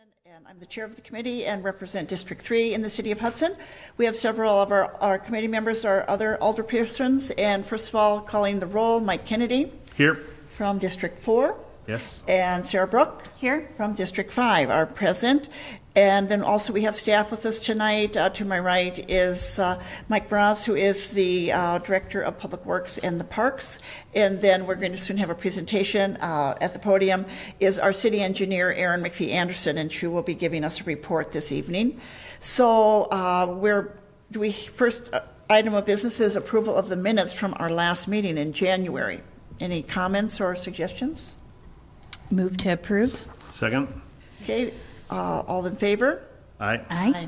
And I'm the chair of the committee and represent District 3 in the city of Hudson. We have several of our committee members, our other alderpersons, and first of all, calling the roll, Mike Kennedy. Here. From District 4. Yes. And Sarah Brook. Here. From District 5 are present. And then also we have staff with us tonight. To my right is Mike Braz, who is the Director of Public Works and the Parks. And then we're going to soon have a presentation at the podium is our city engineer, Erin McPhee Anderson, and she will be giving us a report this evening. So first item of business is approval of the minutes from our last meeting in January. Any comments or suggestions? Move to approve. Second. Okay. All in favor? Aye. Aye.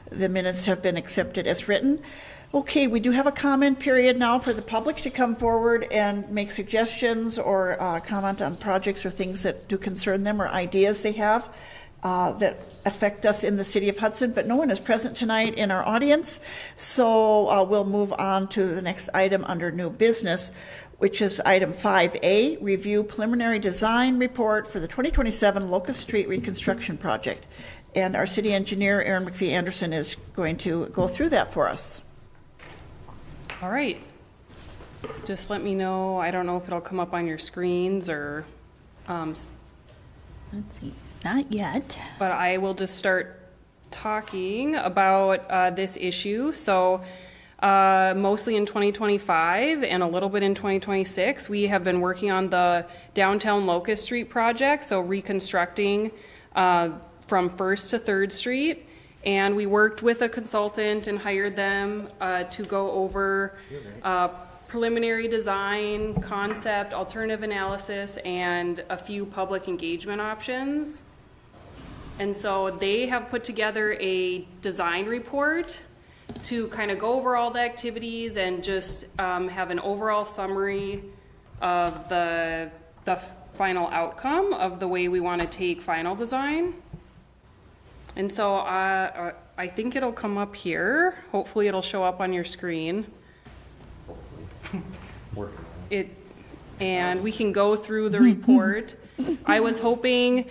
The minutes have been accepted as written. Okay, we do have a comment period now for the public to come forward and make suggestions or comment on projects or things that do concern them or ideas they have that affect us in the city of Hudson, but no one is present tonight in our audience. So we'll move on to the next item under new business, which is item 5A, review preliminary design report for the 2027 Locust Street reconstruction project. And our city engineer, Erin McPhee Anderson, is going to go through that for us. All right. Just let me know. I don't know if it'll come up on your screens or, Let's see. Not yet. but I will just start talking about this issue. So mostly in 2025 and a little bit in 2026, we have been working on the downtown Locust Street project, so reconstructing from 1st to 3rd Street. And we worked with a consultant and hired them to go over preliminary design, concept, alternative analysis, and a few public engagement options. And so they have put together a design report to kind of go over all the activities and just have an overall summary of the final outcome of the way we want to take final design. And so I think it'll come up here. Hopefully it'll show up on your screen. And we can go through the report. I was hoping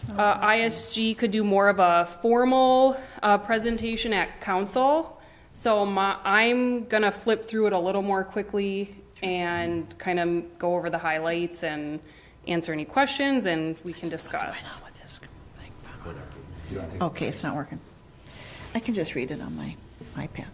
ISG could do more of a formal presentation at council. So I'm gonna flip through it a little more quickly and kind of go over the highlights and answer any questions, and we can discuss. Okay, it's not working. I can just read it on my iPad.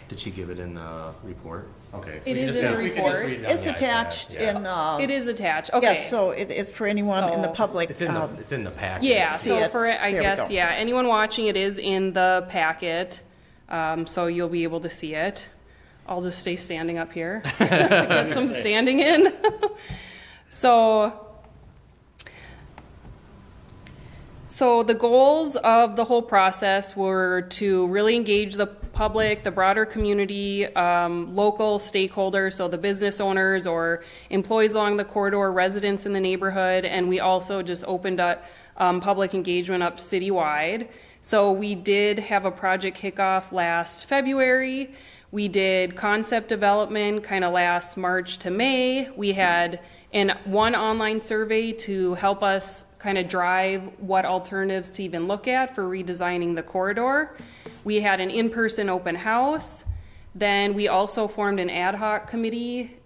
Did she give it in the report? Okay. It is in the report. It's attached in. It is attached. Okay. Yes, so it's for anyone in the public. It's in the packet. Yeah, See so it. for it, I There we guess, go. yeah, anyone watching, it is in the packet, so you'll be able to see it. I'll just stay standing up here, get some standing in. So the goals of the whole process were to really engage the public, the broader community, local stakeholders, so the business owners or employees along the corridor, residents in the neighborhood, and we also just opened up public engagement up citywide. So we did have a project kickoff last February. We did concept development kind of last March to May. We had one online survey to help us kind of drive what alternatives to even look at for redesigning the corridor. We had an in-person open house. Then we also formed an ad hoc committee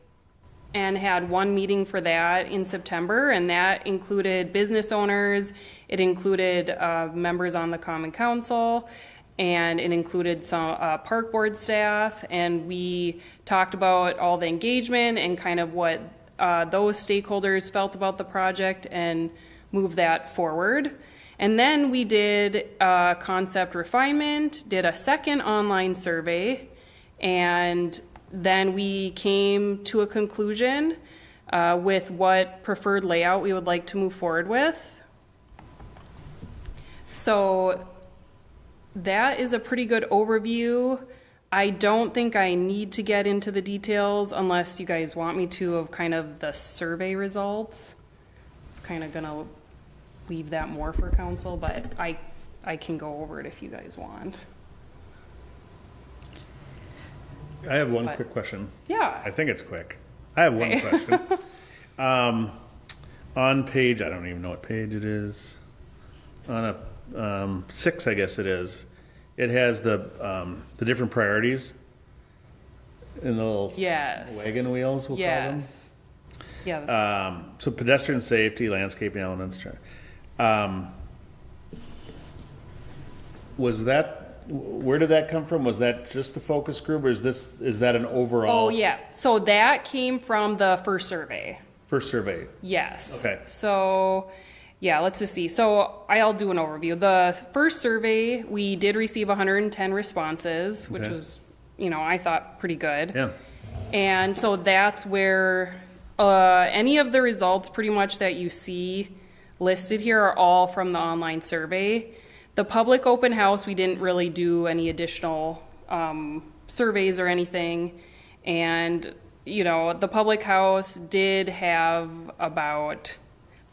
and had one meeting for that in September, and that included business owners, it included members on the Common Council, and it included some park board staff, and we talked about all the engagement and kind of what those stakeholders felt about the project and move that forward. And then we did concept refinement, did a second online survey, and then we came to a conclusion with what preferred layout we would like to move forward with. So that is a pretty good overview. I don't think I need to get into the details unless you guys want me to of kind of the survey results. It's kind of gonna leave that more for council, but I can go over it if you guys want. I have one quick question. Yeah. I think it's quick. I have one question. On page, I don't even know what page it is. on a 6, I guess it is, it has the different priorities in the little Yes. wagon wheels, we'll call them. Yes. Yeah. So pedestrian safety, landscaping elements. Was that, where did that come from? Was that just the focus group, or is that an overall? Oh, yeah. So that came from the first survey. First survey? Yes. Okay. So, yeah, let's just see. So I'll do an overview. The first survey, we did receive 110 responses, which Okay. was, I thought pretty good. Yeah. And so that's where any of the results pretty much that you see listed here are all from the online survey. The public open house, we didn't really do any additional surveys or anything. And, the public house did have about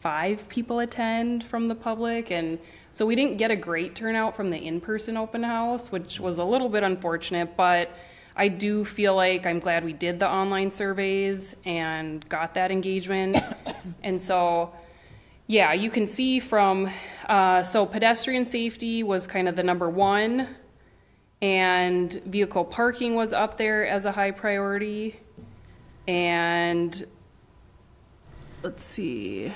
5 people attend from the public. And so we didn't get a great turnout from the in-person open house, which was a little bit unfortunate, but I do feel like I'm glad we did the online surveys and got that engagement. And so, yeah, you can see from, so pedestrian safety was kind of the number 1, and vehicle parking was up there as a high priority. And let's see.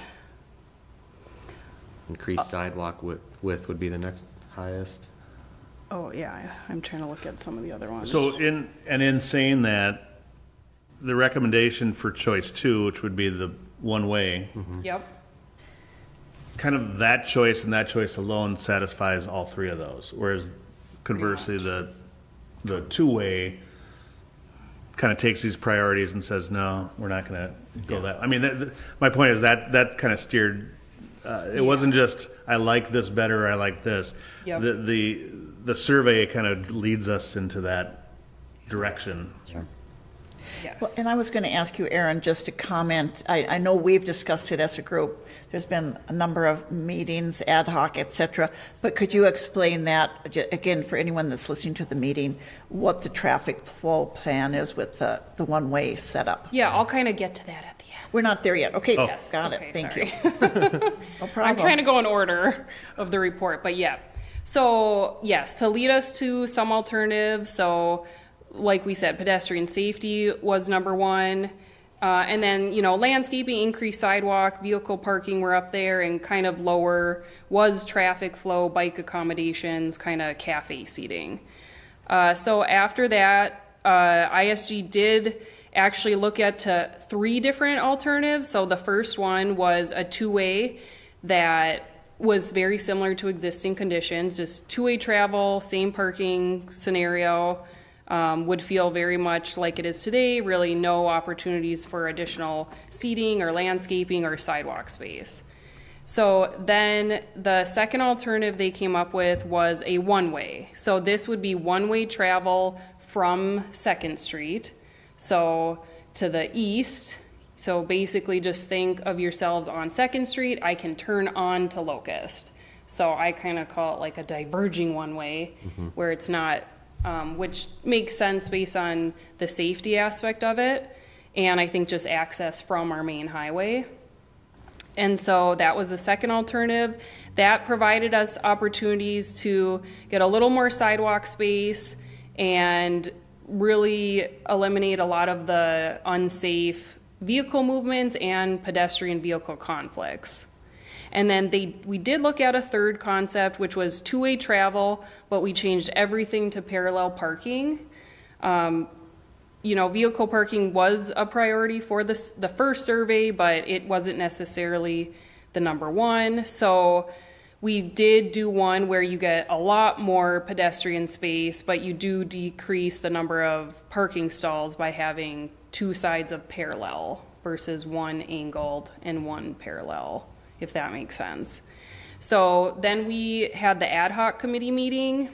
Increased sidewalk width would be the next highest. Oh, yeah, I'm trying to look at some of the other ones. So in saying that, the recommendation for choice 2, which would be the one-way, Yep. kind of that choice and that choice alone satisfies all 3 of those. Whereas conversely, the two-way kind of takes these priorities and says, no, we're not going to go that. I mean, my point is that kind of steered. It wasn't just I like this better, I like this. Yep. The survey kind of leads us into that direction. Yes. Well, and I was going to ask you, Aaron, just to comment. I know we've discussed it as a group. There's been a number of meetings, ad hoc, et cetera. But could you explain that, again, for anyone that's listening to the meeting, what the traffic flow plan is with the one-way setup? Yeah, I'll kind of get to that at the end. We're not there yet. Okay, Yes, got okay, it. Thank sorry. you. No problem. I'm trying to go in order of the report, but yeah. So, yes, to lead us to some alternatives. So, like we said, pedestrian safety was number 1. And then, landscaping, increased sidewalk, vehicle parking were up there, and kind of lower was traffic flow, bike accommodations, kind of cafe seating. So after that, ISG did actually look at 3 different alternatives. So the first one was a 2-way that was very similar to existing conditions, just 2-way travel, same parking scenario. Would feel very much like it is today, really no opportunities for additional seating or landscaping or sidewalk space. So then the second alternative they came up with was a one-way. So this would be one-way travel from 2nd Street, so to the east. So basically just think of yourselves on 2nd Street, I can turn on to Locust. So I kind of call it like a diverging one-way, where it's not, which makes sense based on the safety aspect of it, and I think just access from our main highway. And so that was the second alternative. That provided us opportunities to get a little more sidewalk space and really eliminate a lot of the unsafe vehicle movements and pedestrian vehicle conflicts. And then we did look at a third concept, which was 2-way travel, but we changed everything to parallel parking. Vehicle parking was a priority for the first survey, but it wasn't necessarily the number 1. So we did do one where you get a lot more pedestrian space, but you do decrease the number of parking stalls by having 2 sides of parallel versus 1 angled and 1 parallel, if that makes sense. So then we had the ad hoc committee meeting,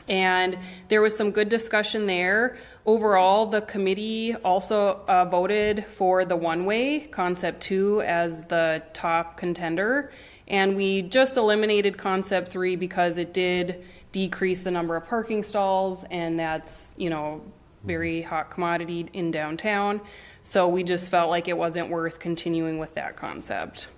and there was some good discussion there. Overall, the committee also voted for the one-way, concept 2, as the top contender. And we just eliminated concept 3 because it did decrease the number of parking stalls, and that's, very hot commodity in downtown. So we just felt like it wasn't worth continuing with that concept.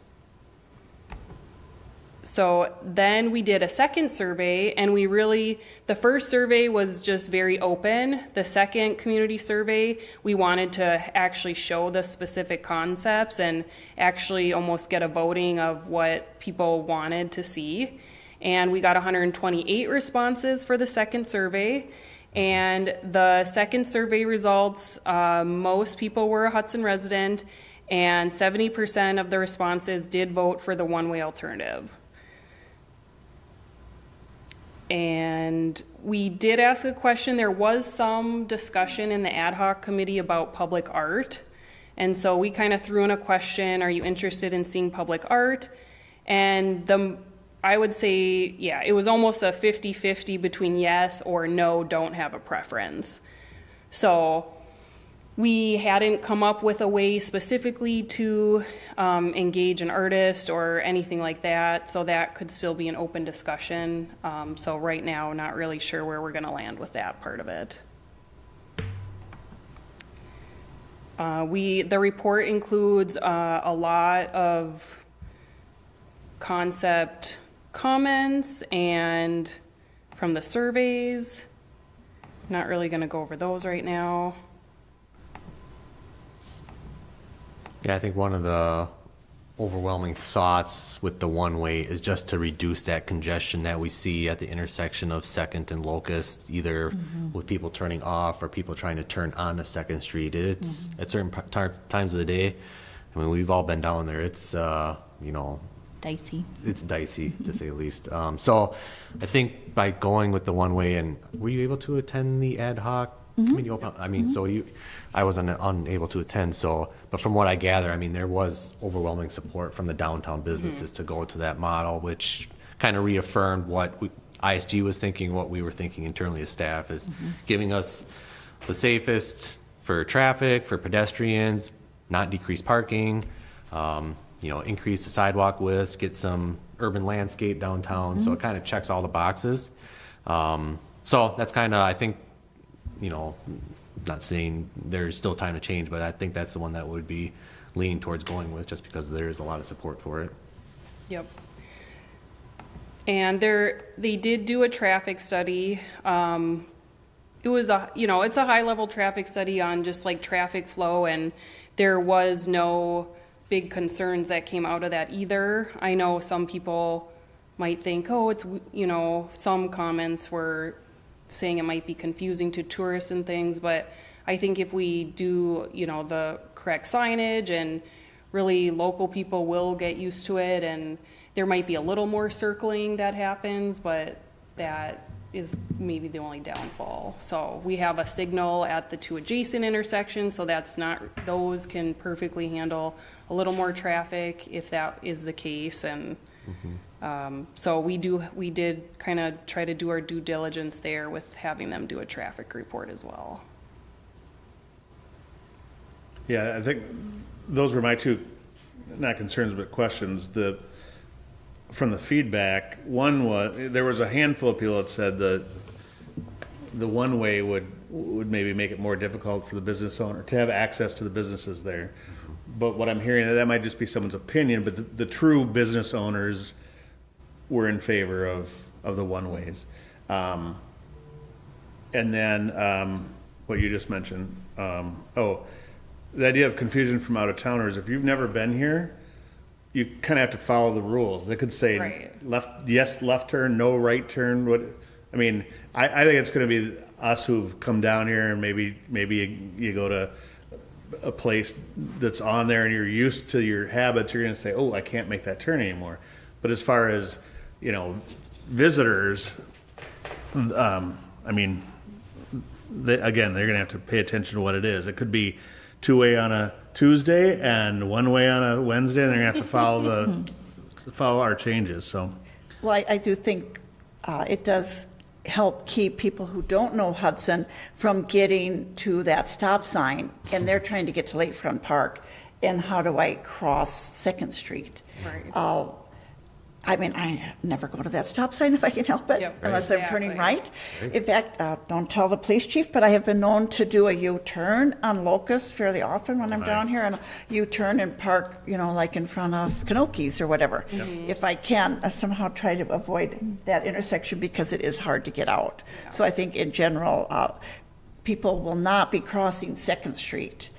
So then we did a second survey, and the first survey was just very open. The second community survey, we wanted to actually show the specific concepts and actually almost get a voting of what people wanted to see. And we got 128 responses for the second survey. And the second survey results, most people were a Hudson resident, and 70% of the responses did vote for the one-way alternative. And we did ask a question. There was some discussion in the ad hoc committee about public art. And so we kind of threw in a question, are you interested in seeing public art? And I would say, yeah, it was almost a 50-50 between yes or no, don't have a preference. So we hadn't come up with a way specifically to engage an artist or anything like that, so that could still be an open discussion. So right now, not really sure where we're gonna land with that part of it. The report includes a lot of concept comments and from the surveys. Not really gonna go over those right now. Yeah, I think one of the overwhelming thoughts with the one-way is just to reduce that congestion that we see at the intersection of Second and Locust, either with people turning off or people trying to turn onto Second Street. It's at certain times of the day. I mean, we've all been down there. It's, Dicey. it's dicey to say the least. So I think by going with the one-way, and were you able to attend the ad hoc committee open? I mean, I was unable to attend, but from what I gather, I mean, there was overwhelming support from the downtown businesses to go to that model, which kind of reaffirmed what ISG was thinking, what we were thinking internally as staff, is giving us the safest for traffic, for pedestrians, not decrease parking, increase the sidewalk widths, get some urban landscape downtown. So it kind of checks all the boxes. So that's kind of, I think, not saying there's still time to change, but I think that's the one that would be leaning towards going with, just because there's a lot of support for it. Yep. And they did do a traffic study. It was it's a high level traffic study on just like traffic flow, and there was no big concerns that came out of that either. I know some people might think, some comments were saying it might be confusing to tourists and things, but I think if we do, the correct signage, and really local people will get used to it, and there might be a little more circling that happens, but that is maybe the only downfall. So we have a signal at the two adjacent intersections, so those can perfectly handle a little more traffic if that is the case. And so we did kind of try to do our due diligence there with having them do a traffic report as well. Yeah, I think those were my two, not concerns, but questions. From the feedback, one was, there was a handful of people that said the one-way would maybe make it more difficult for the business owner to have access to the businesses there. But what I'm hearing, that might just be someone's opinion, but the true business owners were in favor of the one-ways. And then what you just mentioned, the idea of confusion from out-of-towners. If you've never been here, you kind of have to follow the rules. They could say left turn, no right turn. I think it's going to be us who've come down here, and maybe you go to a place that's on there and you're used to your habits. You're going to say, oh, I can't make that turn anymore. But as far as visitors, they're going to have to pay attention to what it is. It could be two-way on a Tuesday and one-way on a Wednesday, and they're going to have to follow our changes. So, well, I do think it does help keep people who don't know Hudson from getting to that stop sign, and they're trying to get to Lakefront Park, and how do I cross 2nd Street? Right. I mean, I never go to that stop sign if I can help it, Yep, unless I'm turning exactly. right. In fact, don't tell the police chief, but I have been known to do a U-turn on Locust fairly often when I'm down here, and a U-turn and park, like in front of Kanoki's or whatever. If I can, I somehow try to avoid that intersection because it is hard to get out. So I think in general, people will not be crossing Second Street.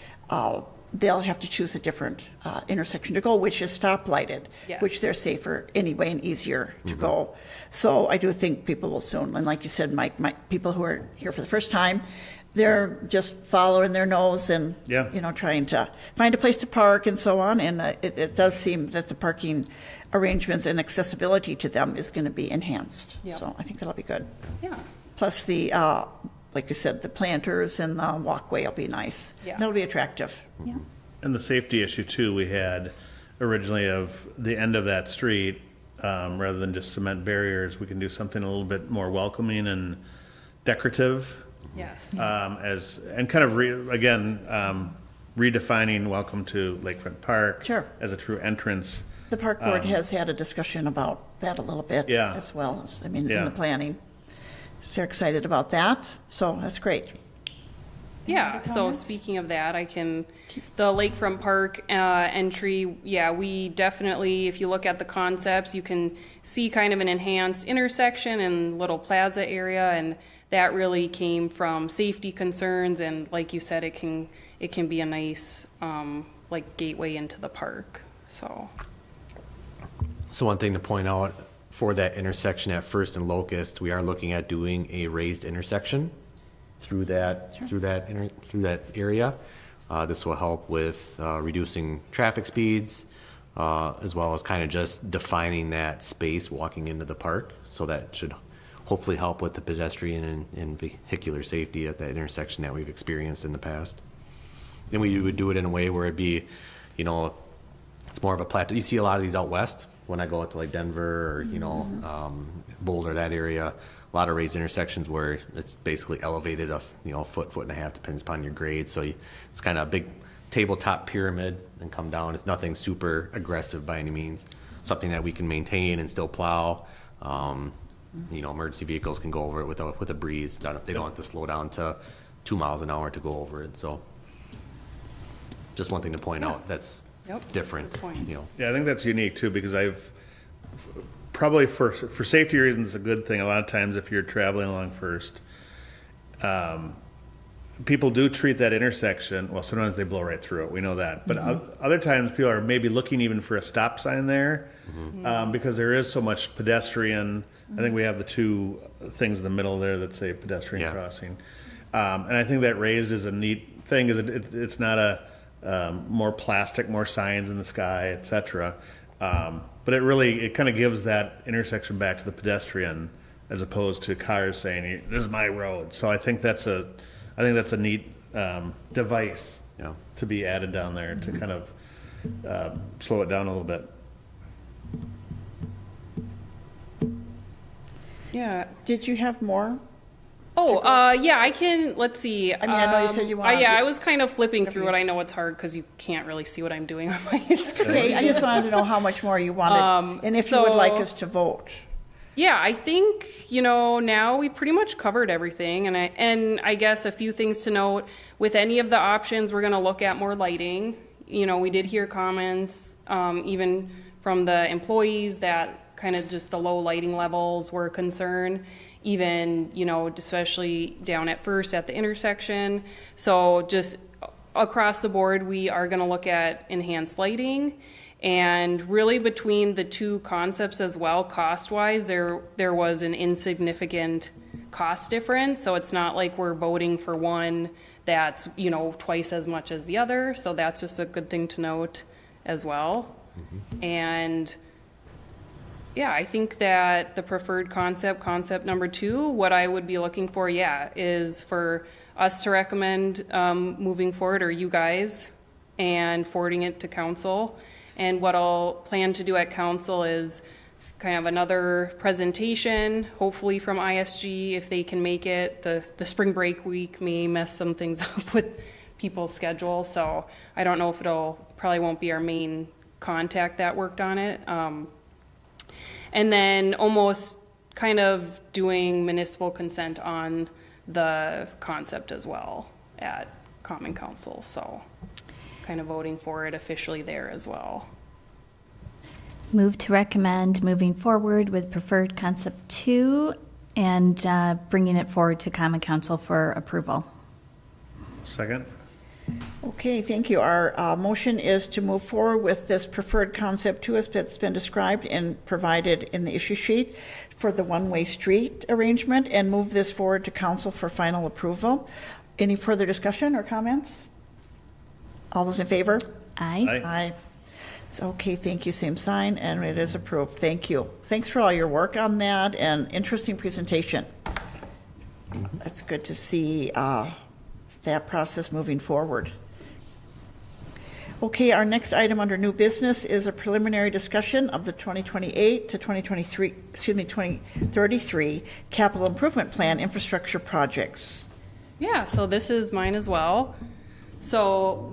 They'll have to choose a different intersection to go, which is stoplighted, Yes. which they're safer anyway and easier to go. So I do think people will soon, and like you said, Mike, people who are here for the first time, they're just following their nose and, trying to find a place to park and so on. And it does seem that the parking arrangements and accessibility to them is going to be enhanced. Yep. So I think that'll be good. Yeah. Plus the, like you said, the planters and the walkway will be nice. Yeah. That'll be attractive. Yeah. And the safety issue too, we had originally of the end of that street, rather than just cement barriers, we can do something a little bit more welcoming and decorative. Yes. And kind of redefining welcome to Lakefront Park. Sure. As a true entrance. The park board has had a discussion about that a little bit Yeah. as well, in Yeah. the planning. They're excited about that, so that's great. Yeah, so speaking of that, the Lakefront Park entry, we definitely, if you look at the concepts, you can see kind of an enhanced intersection and little plaza area, and that really came from safety concerns, and like you said, it can be a nice, gateway into the park, so. So one thing to point out for that intersection at First and Locust, we are looking at doing a raised intersection through that area. This will help with reducing traffic speeds, as well as kind of just defining that space walking into the park. So that should hopefully help with the pedestrian and vehicular safety at that intersection that we've experienced in the past. And we would do it in a way where it'd be, it's more of a plateau. You see a lot of these out west when I go out to Denver or, Boulder, that area. A lot of raised intersections where it's basically elevated a foot and a half, depends upon your grade. So it's kind of a big tabletop pyramid and come down. It's nothing super aggressive by any means. Something that we can maintain and still plow. Emergency vehicles can go over it with a breeze. They don't have to slow down to 2 miles an hour to go over it. So just one thing to point out that's different. Good point. Yeah, I think that's unique too, because probably for safety reasons, it's a good thing. A lot of times if you're traveling along First, people do treat that intersection, well, sometimes they blow right through it, we know that. But other times people are maybe looking even for a stop sign there, because there is so much pedestrian. I think we have the two things in the middle there that say pedestrian crossing. And I think that raised is a neat thing, is it's not a more plastic, more signs in the sky, etc. But it kind of gives that intersection back to the pedestrian as opposed to cars saying, "This is my road." So I think that's a neat device to be added down there to kind of slow it down a little bit. Yeah. Did you have more? I can, let's see. I mean, I know you said you wanted- I was kind of flipping through it. I know it's hard because you can't really see what I'm doing on my screen. Okay, I just wanted to know how much more you wanted, and if you would like us to vote. Yeah, I think, now we pretty much covered everything. And I guess a few things to note, with any of the options, we're going to look at more lighting. We did hear comments, even from the employees, that kind of just the low lighting levels were a concern. Even, especially down at First at the intersection. So just across the board, we are going to look at enhanced lighting. And really between the two concepts as well, cost-wise, there was an insignificant cost difference. So it's not like we're voting for one that's, twice as much as the other. So that's just a good thing to note as well. And yeah, I think that the preferred concept number 2, what I would be looking for, is for us to recommend moving forward, or you guys, and forwarding it to council. And what I'll plan to do at council is kind of another presentation, hopefully from ISG if they can make it. The spring break week may mess some things up with people's schedule, so I don't know if probably won't be our main contact that worked on it. And then almost kind of doing municipal consent on the concept as well at Common Council. So kind of voting for it officially there as well. Move to recommend moving forward with preferred concept 2 and bringing it forward to Common Council for approval. Second? Okay, thank you. Our motion is to move forward with this preferred concept 2 as it's been described and provided in the issue sheet for the one-way street arrangement, and move this forward to council for final approval. Any further discussion or comments? All those in favor? Aye. Aye. So, okay, thank you, same sign, and it is approved. Thank you. Thanks for all your work on that and interesting presentation. That's good to see that process moving forward. Okay, our next item under new business is a preliminary discussion of the 2028 to 2033 capital improvement plan infrastructure projects. Yeah, so this is mine as well. So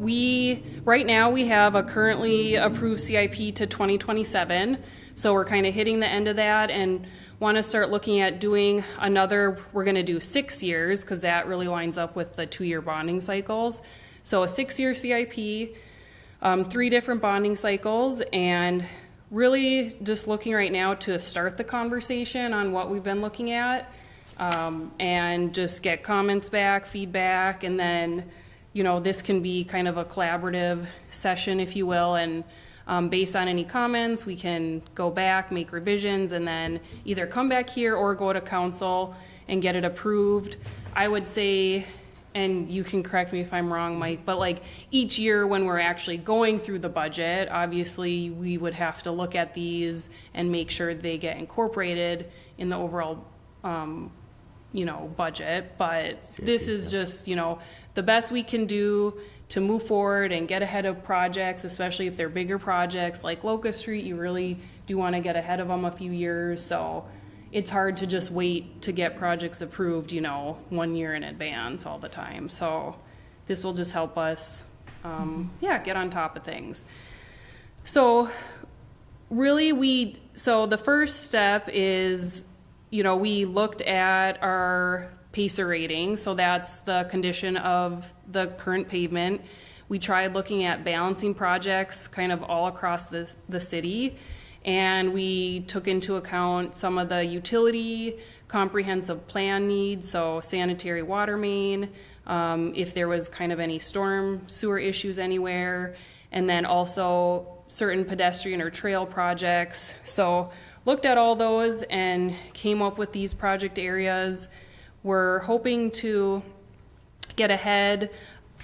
right now we have a currently approved CIP to 2027. So we're kind of hitting the end of that and want to start looking at doing we're going to do 6 years because that really lines up with the 2-year bonding cycles. So a 6-year CIP, 3 different bonding cycles, and really just looking right now to start the conversation on what we've been looking at, and just get comments back, feedback, and then this can be kind of a collaborative session, if you will, and based on any comments, we can go back, make revisions, and then either come back here or go to council and get it approved. I would say, and you can correct me if I'm wrong, Mike, but like each year when we're actually going through the budget, obviously we would have to look at these and make sure they get incorporated in the overall budget. But this is just, the best we can do to move forward and get ahead of projects, especially if they're bigger projects like Locust Street. You really do want to get ahead of them a few years. So it's hard to just wait to get projects approved, 1 year in advance all the time. So this will just help us, get on top of things. So really the first step is, we looked at our PACER rating, so that's the condition of the current pavement. We tried looking at balancing projects kind of all across the city, and we took into account some of the utility comprehensive plan needs, so sanitary water main, if there was kind of any storm sewer issues anywhere, and then also certain pedestrian or trail projects. So looked at all those and came up with these project areas. We're hoping to get ahead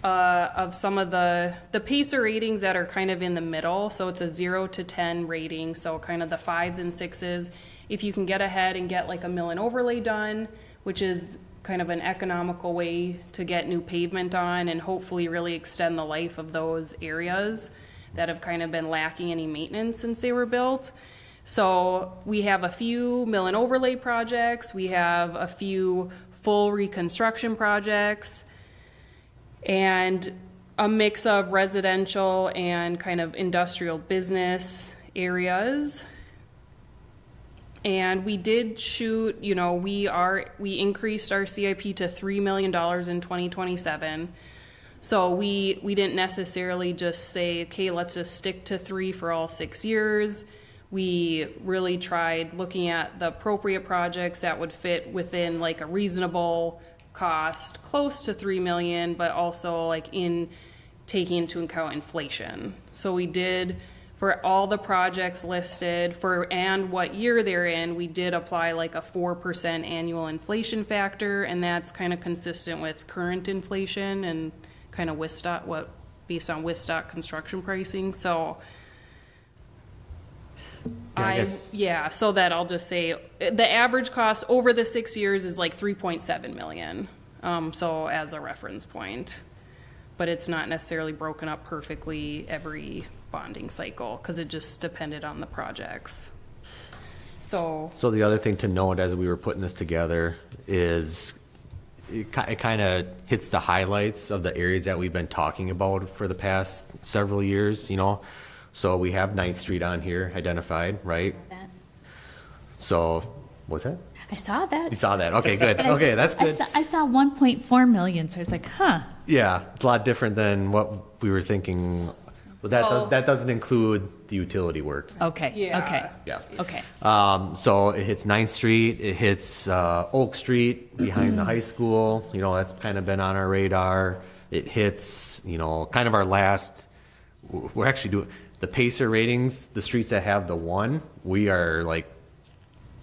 of some of the PACER ratings that are kind of in the middle. So it's a 0 to 10 rating, so kind of the 5s and 6s. If you can get ahead and get like a mill and overlay done, which is kind of an economical way to get new pavement on and hopefully really extend the life of those areas that have kind of been lacking any maintenance since they were built. So we have a few mill and overlay projects, we have a few full reconstruction projects, and a mix of residential and kind of industrial business areas. And we did shoot, we increased our CIP to $3 million in 2027. So we didn't necessarily just say, okay, let's just stick to 3 for all 6 years. We really tried looking at the appropriate projects that would fit within like a reasonable cost, close to $3 million, but also like in taking into account inflation. So we did, for all the projects listed and what year they're in, we did apply like a 4% annual inflation factor, and that's kind of consistent with current inflation and kind of based on WISTOC construction pricing. So so that I'll just say the average cost over the 6 years is like $3.7 million. So as a reference point, but it's not necessarily broken up perfectly every bonding cycle because it just depended on the projects. So the other thing to note as we were putting this together is it kind of hits the highlights of the areas that we've been talking about for the past several years, So we have 9th Street on here identified, right? So, was that? I saw that. You saw that. Okay, good. And Okay, that's good. I saw 1.4 million, so I was like, huh. Yeah, it's a lot different than what we were thinking. But that doesn't include the utility work. Okay, Yeah. okay, Yeah. okay. So it hits 9th Street, it hits Oak Street behind the high school. You know, that's kind of been on our radar. It hits, you know, kind of our last, we're actually doing, the Pacer ratings, the streets that have the 1, we are like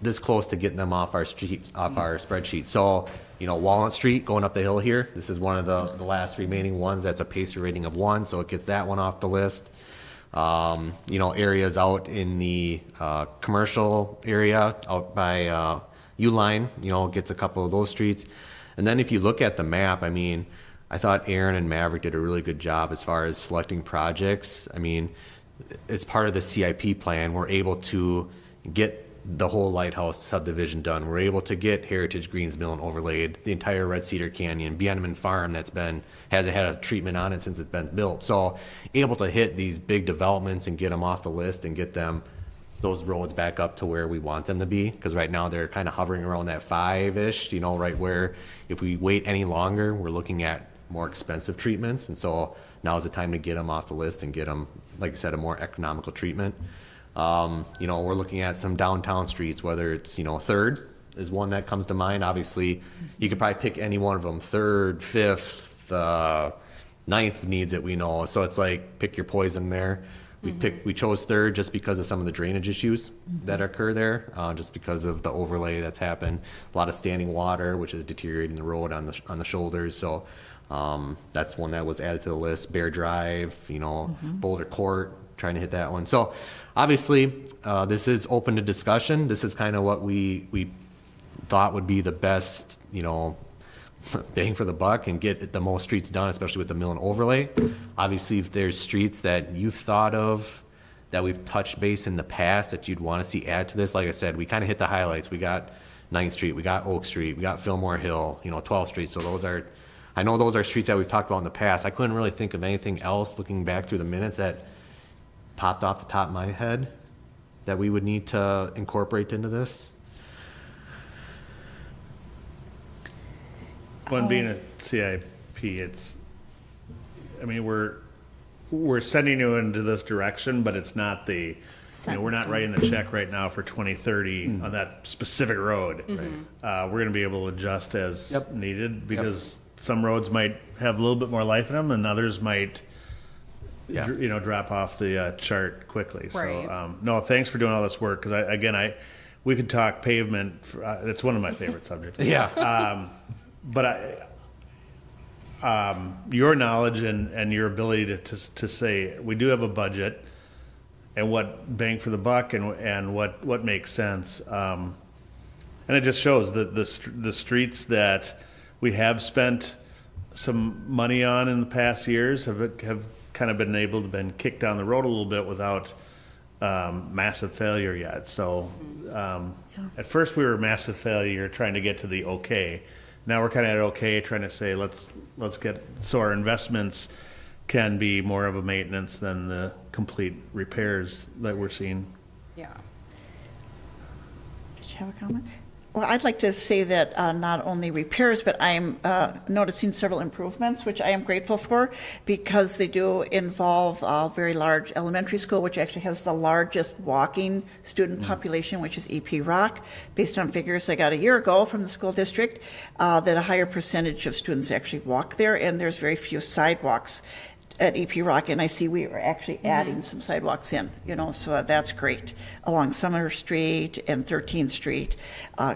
this close to getting them off our spreadsheet. So, you know, Walnut Street going up the hill here, this is one of the last remaining ones that's a Pacer rating of 1, so it gets that one off the list. You know, areas out in the commercial area out by U-Line, you know, gets a couple of those streets. And then if you look at the map, I mean, I thought Aaron and Maverick did a really good job as far as selecting projects. I mean, as part of the CIP plan, we're able to get the whole Lighthouse subdivision done. We're able to get Heritage Greens Mill and overlaid, the entire Red Cedar Canyon, Bieneman Farm hasn't had a treatment on it since it's been built. So able to hit these big developments and get them off the list and get those roads back up to where we want them to be. Because right now they're kind of hovering around that 5-ish, you know, right where if we wait any longer, we're looking at more expensive treatments. And so now is the time to get them off the list and get them, like I said, a more economical treatment. You know, we're looking at some downtown streets, whether it's, you know, 3rd is one that comes to mind. Obviously, you could probably pick any one of them, 3rd, 5th, 9th needs it, we know. So it's like, pick your poison there. We chose 3rd just because of some of the drainage issues that occur there, just because of the overlay that's happened. A lot of standing water, which is deteriorating the road on the shoulders. So that's one that was added to the list. Bear Drive, you know, Boulder Court, trying to hit that one. So obviously, this is open to discussion. This is kind of what we thought would be the best, you know, bang for the buck and get the most streets done, especially with the mill and overlay. Obviously, if there's streets that you've thought of that we've touched base in the past that you'd want to see add to this, like I said, we kind of hit the highlights. We got 9th Street, we got Oak Street, we got Fillmore Hill, you know, 12th Street. So I know those are streets that we've talked about in the past. I couldn't really think of anything else looking back through the minutes that popped off the top of my head that we would need to incorporate into this. One being a CIP, we're sending you into this direction, but it's not we're not writing the check right now for 2030 on that specific road. We're going to be able to adjust as needed because some roads might have a little bit more life in them and others might you know, drop off the chart quickly. Right. So, no, thanks for doing all this work. Because we could talk pavement. It's one of my favorite subjects. But your knowledge and your ability to say we do have a budget and what bang for the buck and what makes sense. And it just shows that the streets that we have spent some money on in the past years have kind of been kicked down the road a little bit without massive failure yet. So at first we were a massive failure trying to get to the okay. Now we're kind of at okay, trying to say let's get so our investments can be more of a maintenance than the complete repairs that we're seeing. Yeah. Did you have a comment? Well, I'd like to say that not only repairs, but I'm noticing several improvements, which I am grateful for, because they do involve a very large elementary school, which actually has the largest walking student population, which is EP Rock. Based on figures I got a year ago from the school district, that a higher percentage of students actually walk there, and there's very few sidewalks at EP Rock, and I see we are actually adding some sidewalks in, you know, so that's great. Along Summer Street and 13th Street,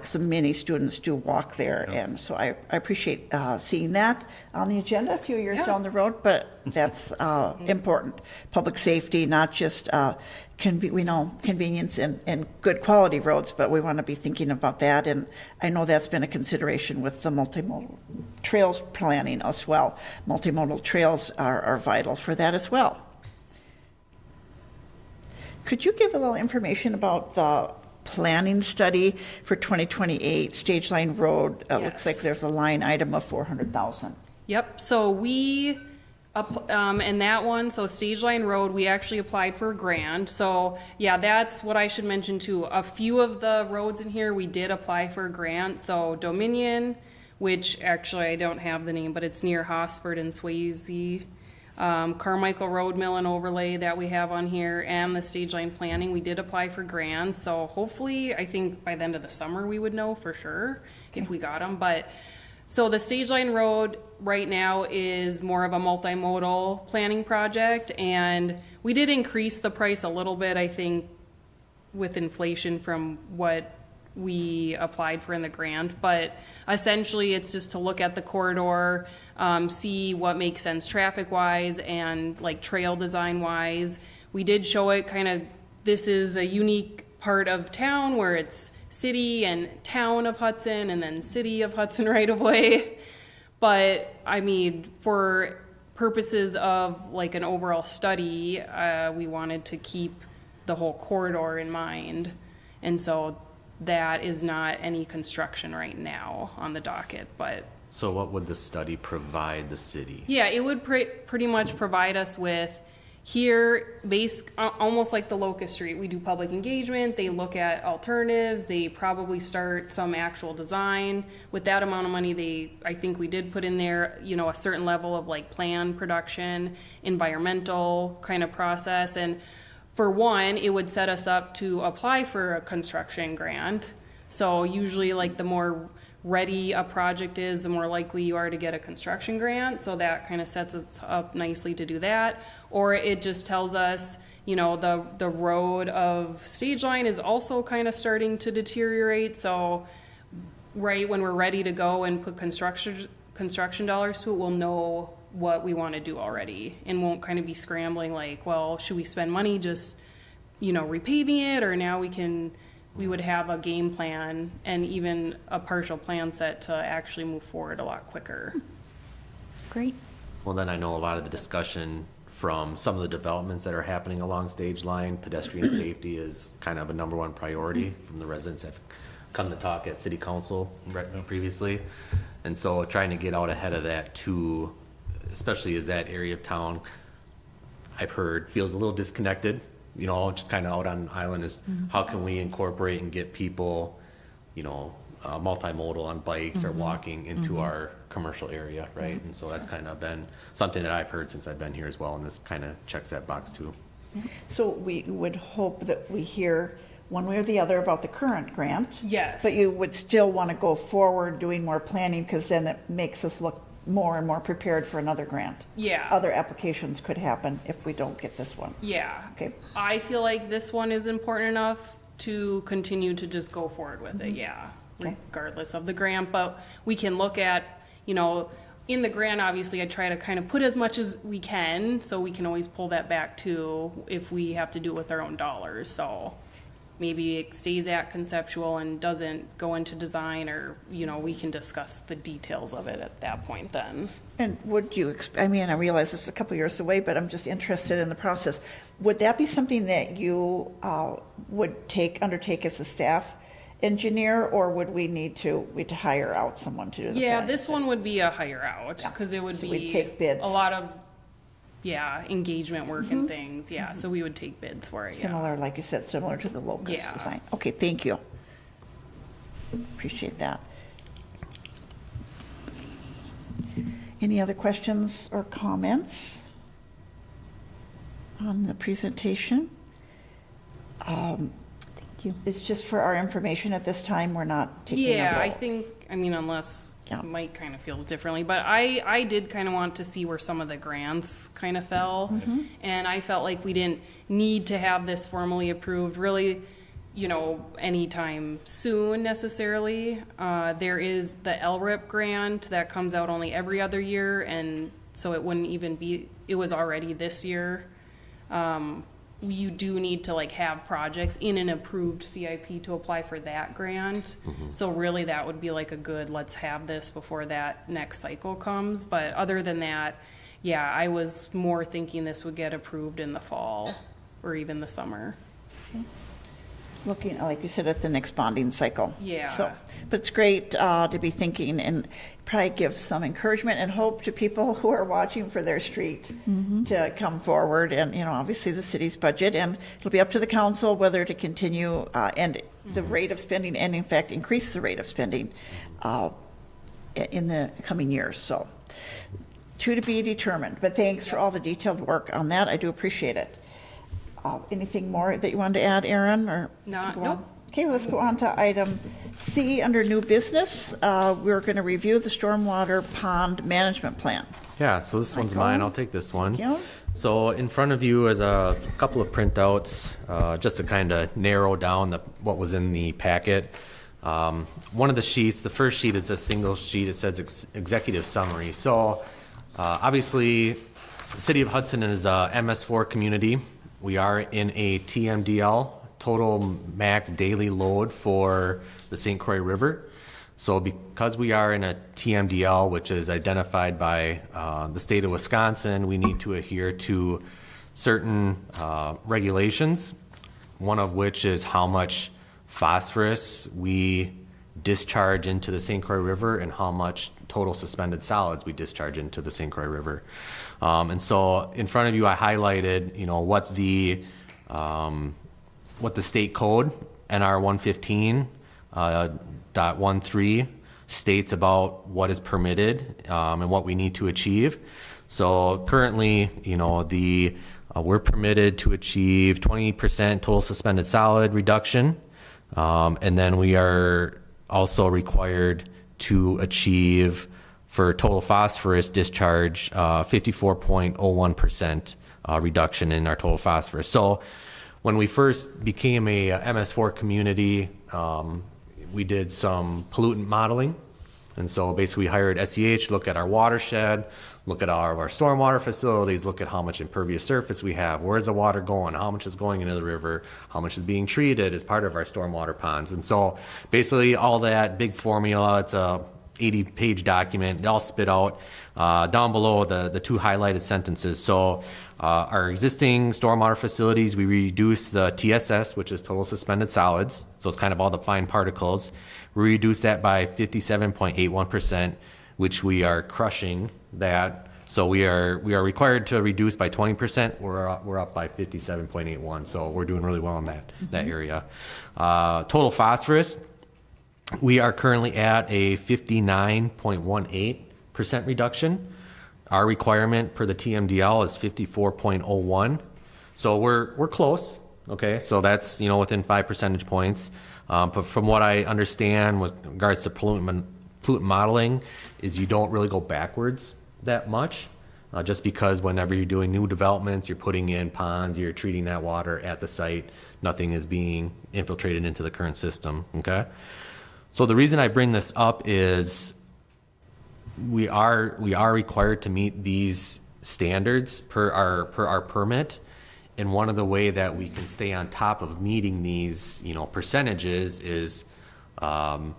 so many students do walk there, and so I appreciate seeing that on the agenda a few years down the road, but that's important. Public safety, not just convenience and good quality roads, but we want to be thinking about that, and I know that's been a consideration with the multimodal trails planning as well. Multimodal trails are vital for that as well. Could you give a little information about the planning study for 2028 Stage Line Road? Looks like there's a line item of $400,000. Yep. So we And that one, so Stage Line Road, we actually applied for a grant. So yeah, that's what I should mention too. A few of the roads in here, we did apply for a grant. So Dominion, which actually I don't have the name, but it's near Hosford and Swayze. Carmichael Road Mill and Overlay that we have on here, and the Stage Line Planning, we did apply for grants. So hopefully, I think by the end of the summer, we would know for sure if we got them. But so the Stage Line Road right now is more of a multimodal planning project, and we did increase the price a little bit, I think, with inflation from what we applied for in the grant. But essentially, it's just to look at the corridor, see what makes sense traffic-wise and like trail design-wise. We did show it kind of, this is a unique part of town where it's city and town of Hudson and then city of Hudson right away. But I mean, for purposes of like an overall study, we wanted to keep the whole corridor in mind. And so that is not any construction right now on the docket, but. So what would the study provide the city? Yeah, it would pretty much provide us with here, almost like the Locust Street, we do public engagement, they look at alternatives, they probably start some actual design. With that amount of money, I think we did put in there, you know, a certain level of like plan production, environmental kind of process. And for one, it would set us up to apply for a construction grant. So usually like the more ready a project is, the more likely you are to get a construction grant. So that kind of sets us up nicely to do that. Or it just tells us, you know, the road of Stage Line is also kind of starting to deteriorate. So right when we're ready to go and put construction dollars to it, we'll know what we want to do already and won't kind of be scrambling like, well, should we spend money just, you know, repaving it, or now we would have a game plan and even a partial plan set to actually move forward a lot quicker. Great. Well, then I know a lot of the discussion from some of the developments that are happening along Stage Line, pedestrian safety is kind of a number one priority from the residents that have come to talk at city council previously. And so trying to get out ahead of that too, especially as that area of town, I've heard, feels a little disconnected, you know, just kind of out on an island, is how can we incorporate and get people, you know, multimodal on bikes or walking into our commercial area, right? And so that's kind of been something that I've heard since I've been here as well, and this kind of checks that box too. So we would hope that we hear one way or the other about the current grant. Yes. But you would still want to go forward doing more planning, because then it makes us look more and more prepared for another grant. Yeah. Other applications could happen if we don't get this one. Yeah. Okay. I feel like this one is important enough to continue to just go forward with it, yeah, Okay. regardless of the grant. But we can look at, you know, in the grant, obviously, I try to kind of put as much as we can, so we can always pull that back too if we have to do it with our own dollars. So maybe it stays at conceptual and doesn't go into design, or, you know, we can discuss the details of it at that point then. And would you, I mean, I realize this is a couple years away, but I'm just interested in the process. Would that be something that you would undertake as a staff engineer, or would we need to hire out someone to do the Yeah, planning? this one would be a hire out, Yeah. because it would So be we'd take bids. a lot of, engagement work and things, so we would take bids for it, Similar, like you said, similar to the Locust Yeah. design. Okay, thank you. Appreciate that. Any other questions or comments on the presentation? Thank you. It's just for our information at this time, we're not taking a vote. Yeah, I think, I mean, unless Yeah. Mike kind of feels differently, but I did kind of want to see where some of the grants kind of fell. And I felt like we didn't need to have this formally approved really, you know, anytime soon necessarily. There is the LRIP grant that comes out only every other year, and so it wouldn't even be, it was already this year. You do need to like have projects in an approved CIP to apply for that grant. So really that would be like a good, let's have this before that next cycle comes. But other than that, yeah, I was more thinking this would get approved in the fall or even the summer. looking, like you said, at the next bonding cycle. Yeah. So, but it's great to be thinking, and probably give some encouragement and hope to people who are watching for their street to come forward. And, obviously the city's budget, and it'll be up to the council whether to continue and the rate of spending, and in fact increase the rate of spending in the coming years. So, to be determined. But thanks for all the detailed work on that. I do appreciate it. Anything more that you wanted to add, Aaron? Or Nope. Okay, well, let's go on to item C under new business. We're going to review the stormwater pond management plan. Yeah, so this one's mine. I'll take this one. Yeah. So in front of you is a couple of printouts, just to kind of narrow down what was in the packet. One of the sheets, the first sheet is a single sheet. It says executive summary. So obviously, the city of Hudson is a MS4 community. We are in a TMDL, total max daily load for the St. Croix River. So because we are in a TMDL, which is identified by the state of Wisconsin, we need to adhere to certain regulations, one of which is how much phosphorus we discharge into the St. Croix River and how much total suspended solids we discharge into the St. Croix River. And so in front of you, I highlighted, what the state code, NR 115.13, states about what is permitted and what we need to achieve. So currently, we're permitted to achieve 20% total suspended solid reduction, and then we are also required to achieve, for total phosphorus discharge, 54.01% reduction in our total phosphorus. So when we first became a MS4 community, we did some pollutant modeling. And so basically we hired SEH to look at our watershed, look at all of our stormwater facilities, look at how much impervious surface we have, where's the water going, how much is going into the river, how much is being treated as part of our stormwater ponds. And so basically all that big formula, it's a 80-page document, it all spit out down below the two highlighted sentences. So our existing stormwater facilities, we reduce the TSS, which is total suspended solids, so it's kind of all the fine particles. We reduce that by 57.81%, which we are crushing that. So we are required to reduce by 20%. We're up by 57.81. So we're doing really well in that area. Total phosphorus, we are currently at a 59.18% reduction. Our requirement per the TMDL is 54.01. So we're close. Okay, so that's within 5 percentage points. But from what I understand with regards to pollutant modeling, is you don't really go backwards that much, just because whenever you're doing new developments, you're putting in ponds, you're treating that water at the site, nothing is being infiltrated into the current system. Okay, so the reason I bring this up is we are required to meet these standards per our permit. And one of the way that we can stay on top of meeting these, percentages is stormwater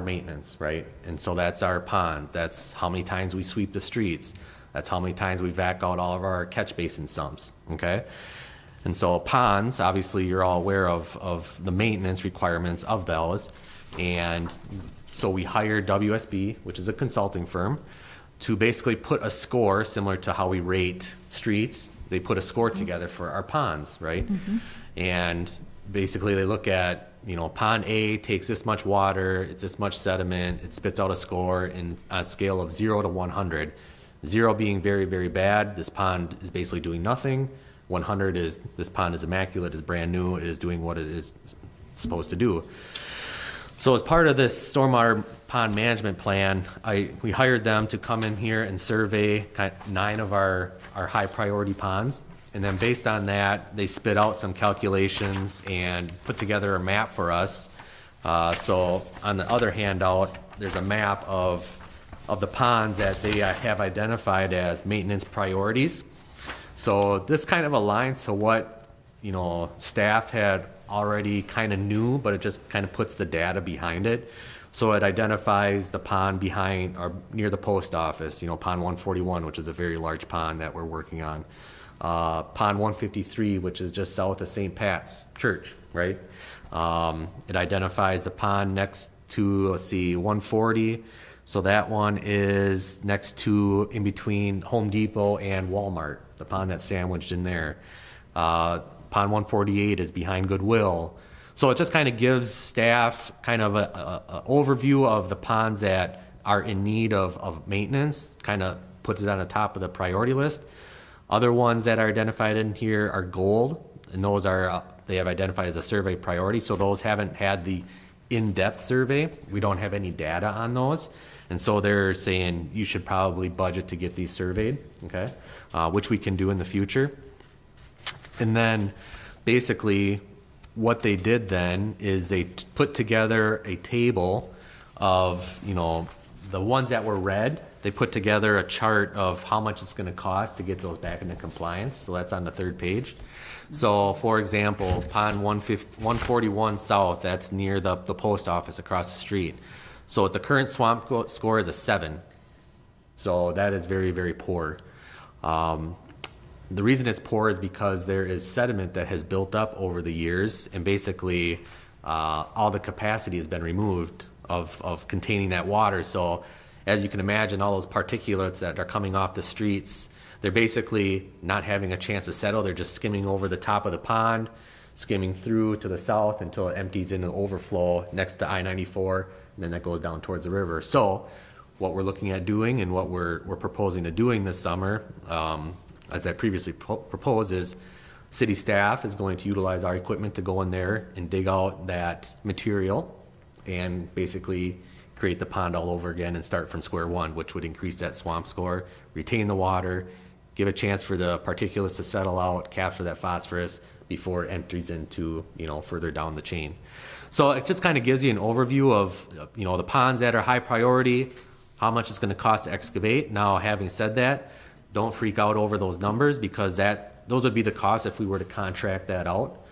maintenance, right? And so that's our ponds. That's how many times we sweep the streets. That's how many times we vac out all of our catch basin sumps, okay? And so ponds, obviously you're all aware of the maintenance requirements of those. And so we hired WSB, which is a consulting firm, to basically put a score similar to how we rate streets. They put a score together for our ponds, right? And basically they look at, pond A takes this much water, it's this much sediment, it spits out a score in a scale of 0 to 100. 0 being very, very bad, this pond is basically doing nothing. 100 is, this pond is immaculate, is brand new, it is doing what it is supposed to do. So as part of this stormwater pond management plan, we hired them to come in here and survey 9 of our high priority ponds. And then based on that, they spit out some calculations and put together a map for us. So on the other handout, there's a map of the ponds that they have identified as maintenance priorities. So this kind of aligns to what, staff had already kind of knew, but it just kind of puts the data behind it. So it identifies the pond behind or near the post office, pond 141, which is a very large pond that we're working on. Pond 153, which is just south of St. Pat's Church, right? It identifies the pond next to, let's see, 140. So that one is next to, in between Home Depot and Walmart, the pond that's sandwiched in there. Pond 148 is behind Goodwill. So it just kind of gives staff kind of a overview of the ponds that are in need of maintenance, kind of puts it on the top of the priority list. Other ones that are identified in here are gold, and those are, they have identified as a survey priority, so those haven't had the in-depth survey. We don't have any data on those, and so they're saying you should probably budget to get these surveyed, okay, which we can do in the future. And then basically what they did then is they put together a table of, you know, the ones that were red. They put together a chart of how much it's going to cost to get those back into compliance. So that's on the third page. So for example, pond 141 south, that's near the post office across the street. So the current swamp score is a 7. So that is very, very poor. The reason it's poor is because there is sediment that has built up over the years, and basically all the capacity has been removed of containing that water. So as you can imagine, all those particulates that are coming off the streets, they're basically not having a chance to settle. They're just skimming over the top of the pond, skimming through to the south until it empties in the overflow next to I-94, and then that goes down towards the river. So what we're looking at doing and what we're proposing to doing this summer, as I previously proposed, is city staff is going to utilize our equipment to go in there and dig out that material and basically create the pond all over again and start from square one, which would increase that swamp score, retain the water, give a chance for the particulates to settle out, capture that phosphorus before it enters into, you know, further down the chain. So it just kind of gives you an overview of, you know, the ponds that are high priority, how much it's going to cost to excavate. Now, having said that, don't freak out over those numbers, because those would be the costs if we were to contract that out.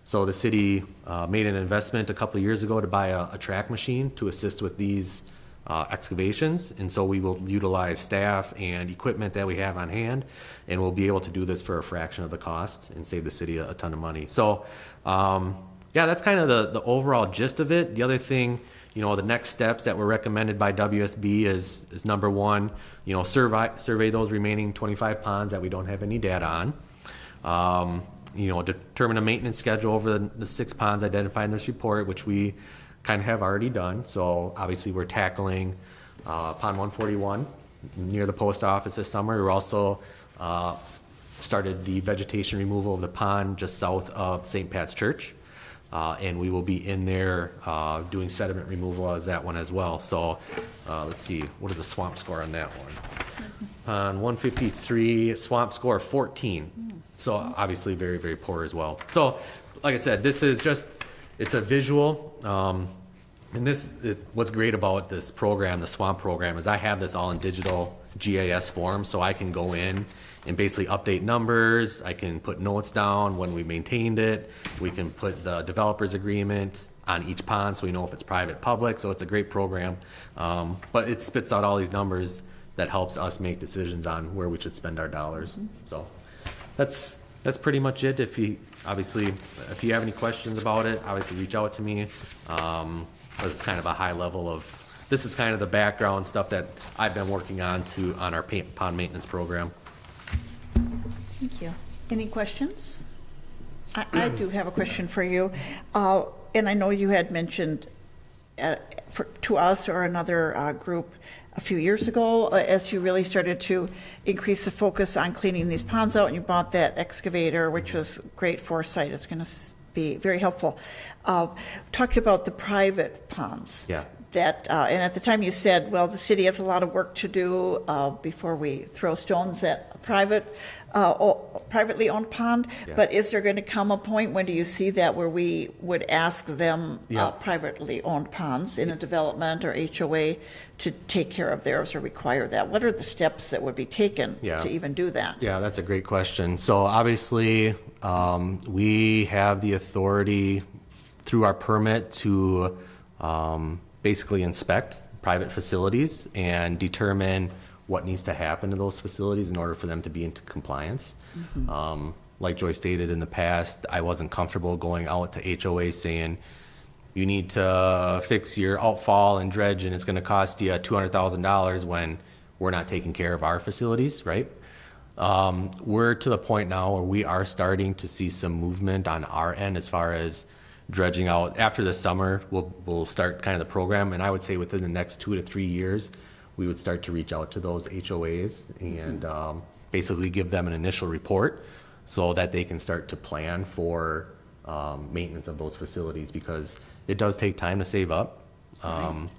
So the city made an investment a couple of years ago to buy a track machine to assist with these excavations, and so we will utilize staff and equipment that we have on hand, and we'll be able to do this for a fraction of the cost and save the city a ton of money. So yeah, that's kind of the overall gist of it. The other thing, you know, the next steps that were recommended by WSB is number one, you know, survey those remaining 25 ponds that we don't have any data on. You know, determine a maintenance schedule over the 6 ponds identified in this report, which we kind of have already done. So obviously we're tackling pond 141 near the post office this summer. We're also started the vegetation removal of the pond just south of St. Pat's Church. And we will be in there doing sediment removal as that one as well. So let's see, what is the swamp score on that one? On 153, swamp score 14. So obviously very, very poor as well. So like I said, this is just, it's a visual. And this is what's great about this program, the swamp program, is I have this all in digital GIS form, so I can go in and basically update numbers. I can put notes down when we maintained it. We can put the developer's agreement on each pond so we know if it's private, public. So it's a great program. But it spits out all these numbers that helps us make decisions on where we should spend our dollars. So that's pretty much it. If you have any questions about it, obviously reach out to me. It's kind of a high level of, this is kind of the background stuff that I've been working on our pond maintenance program. Thank you. Any questions? I do have a question for you. And I know you had mentioned to us or another group a few years ago, as you really started to increase the focus on cleaning these ponds out, and you bought that excavator, which was great foresight. It's going to be very helpful. Talked about the private ponds. Yeah. And at the time you said, well, the city has a lot of work to do before we throw stones at a privately owned pond. Yeah. But is there going to come a point, when do you see that, where we would ask them, privately owned ponds in a development or HOA, to take care of theirs or require that? What are the steps that would be taken to even do that? Yeah, that's a great question. So obviously, we have the authority through our permit to basically inspect private facilities and determine what needs to happen to those facilities in order for them to be into compliance. Like Joy stated in the past, I wasn't comfortable going out to HOA saying, you need to fix your outfall and dredge and it's going to cost you $200,000 when we're not taking care of our facilities, right? We're to the point now where we are starting to see some movement on our end as far as dredging out. After the summer, we'll start kind of the program, and I would say within the next 2 to 3 years, we would start to reach out to those HOAs and basically give them an initial report so that they can start to plan for maintenance of those facilities, because it does take time to save up.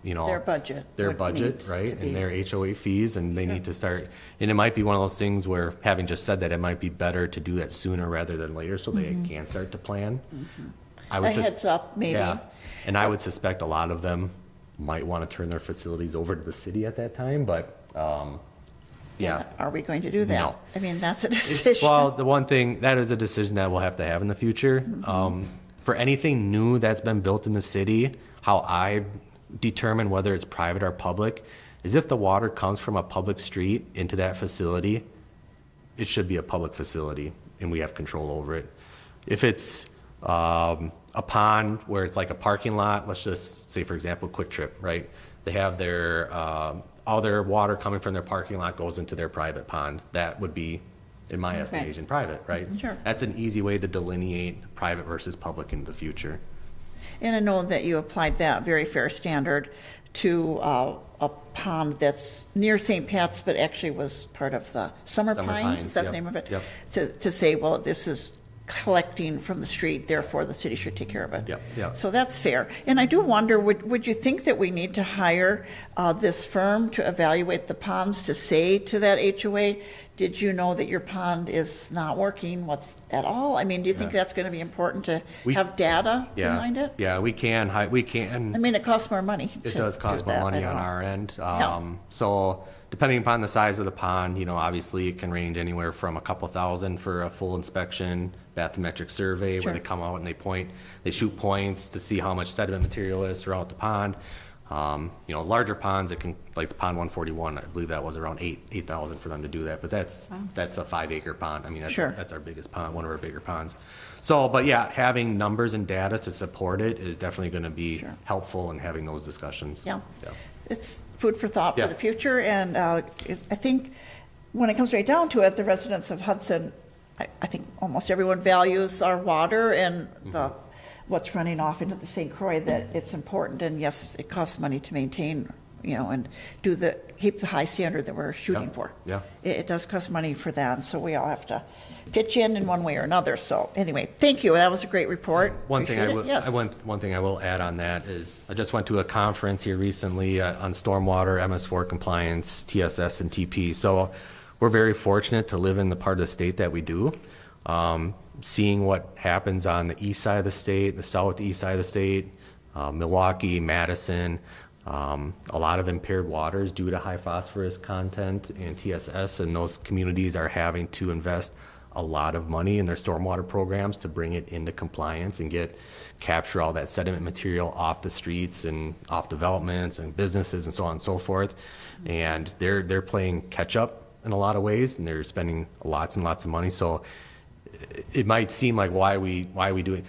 You know, Their budget. their would budget, need to right, be- and their HOA fees, and they need to start. And it might be one of those things where, having just said that, it might be better to do that sooner rather than later, so they can start to plan. I A would heads up, maybe. yeah, and I would suspect a lot of them might want to turn their facilities over to the city at that time, but yeah. Are we going to do that? No. I mean, that's a It's, decision. well, the one thing, that is a decision that we'll have to have in the future. For anything new that's been built in the city, how I determine whether it's private or public is if the water comes from a public street into that facility, it should be a public facility and we have control over it. If it's a pond where it's like a parking lot, let's just say, for example, Quick Trip, right? They have their, all their water coming from their parking lot goes into their private pond. That would be, in my estimation, private, right? Sure. That's an easy way to delineate private versus public in the future. And I know that you applied that very fair standard to a pond that's near St. Pat's, but actually was part of the Summer Summer Pines, Pines, is that the yep, name of it? yep. To say, well, this is collecting from the street, therefore the city should take care of it. Yep, yep. So that's fair. And I do wonder, would you think that we need to hire this firm to evaluate the ponds to say to that HOA, did you know that your pond is not working at all? I mean, do you think Yeah. that's going to be important to We- have data Yeah, behind it? yeah, we can. I mean, it costs more money. It to does do cost more that, money I on know. our end. Yeah. So depending upon the size of the pond, you know, obviously it can range anywhere from a couple thousand for a full inspection, bathymetric survey, Sure. where they come out and they shoot points to see how much sediment material is throughout the pond. You know, larger ponds, it can, like the pond 141, I believe that was around 8,000 for them to do that, but that's a 5-acre pond. I mean, Sure. that's our biggest pond, one of our bigger ponds. So, but yeah, having numbers and data to support it is definitely going to be Sure. helpful in having those discussions. Yeah. It's food for thought for Yeah. the future, and I think when it comes right down to it, the residents of Hudson, I think almost everyone values our water and what's running off into the St. Croix, that it's important, and yes, it costs money to maintain, you know, and keep the high standard that we're shooting Yeah. for. Yeah. It does cost money for that, and so we all have to pitch in one way or another. So anyway, thank you. That was a great report. One thing Appreciate it. Yes. one thing I will add on that is I just went to a conference here recently on stormwater, MS4 compliance, TSS, and TP. So we're very fortunate to live in the part of the state that we do. Seeing what happens on the east side of the state, the southeast side of the state, Milwaukee, Madison, a lot of impaired waters due to high phosphorus content and TSS, and those communities are having to invest a lot of money in their stormwater programs to bring it into compliance and capture all that sediment material off the streets and off developments and businesses and so on and so forth. And they're playing catch up in a lot of ways, and they're spending lots and lots of money. So it might seem like why we doing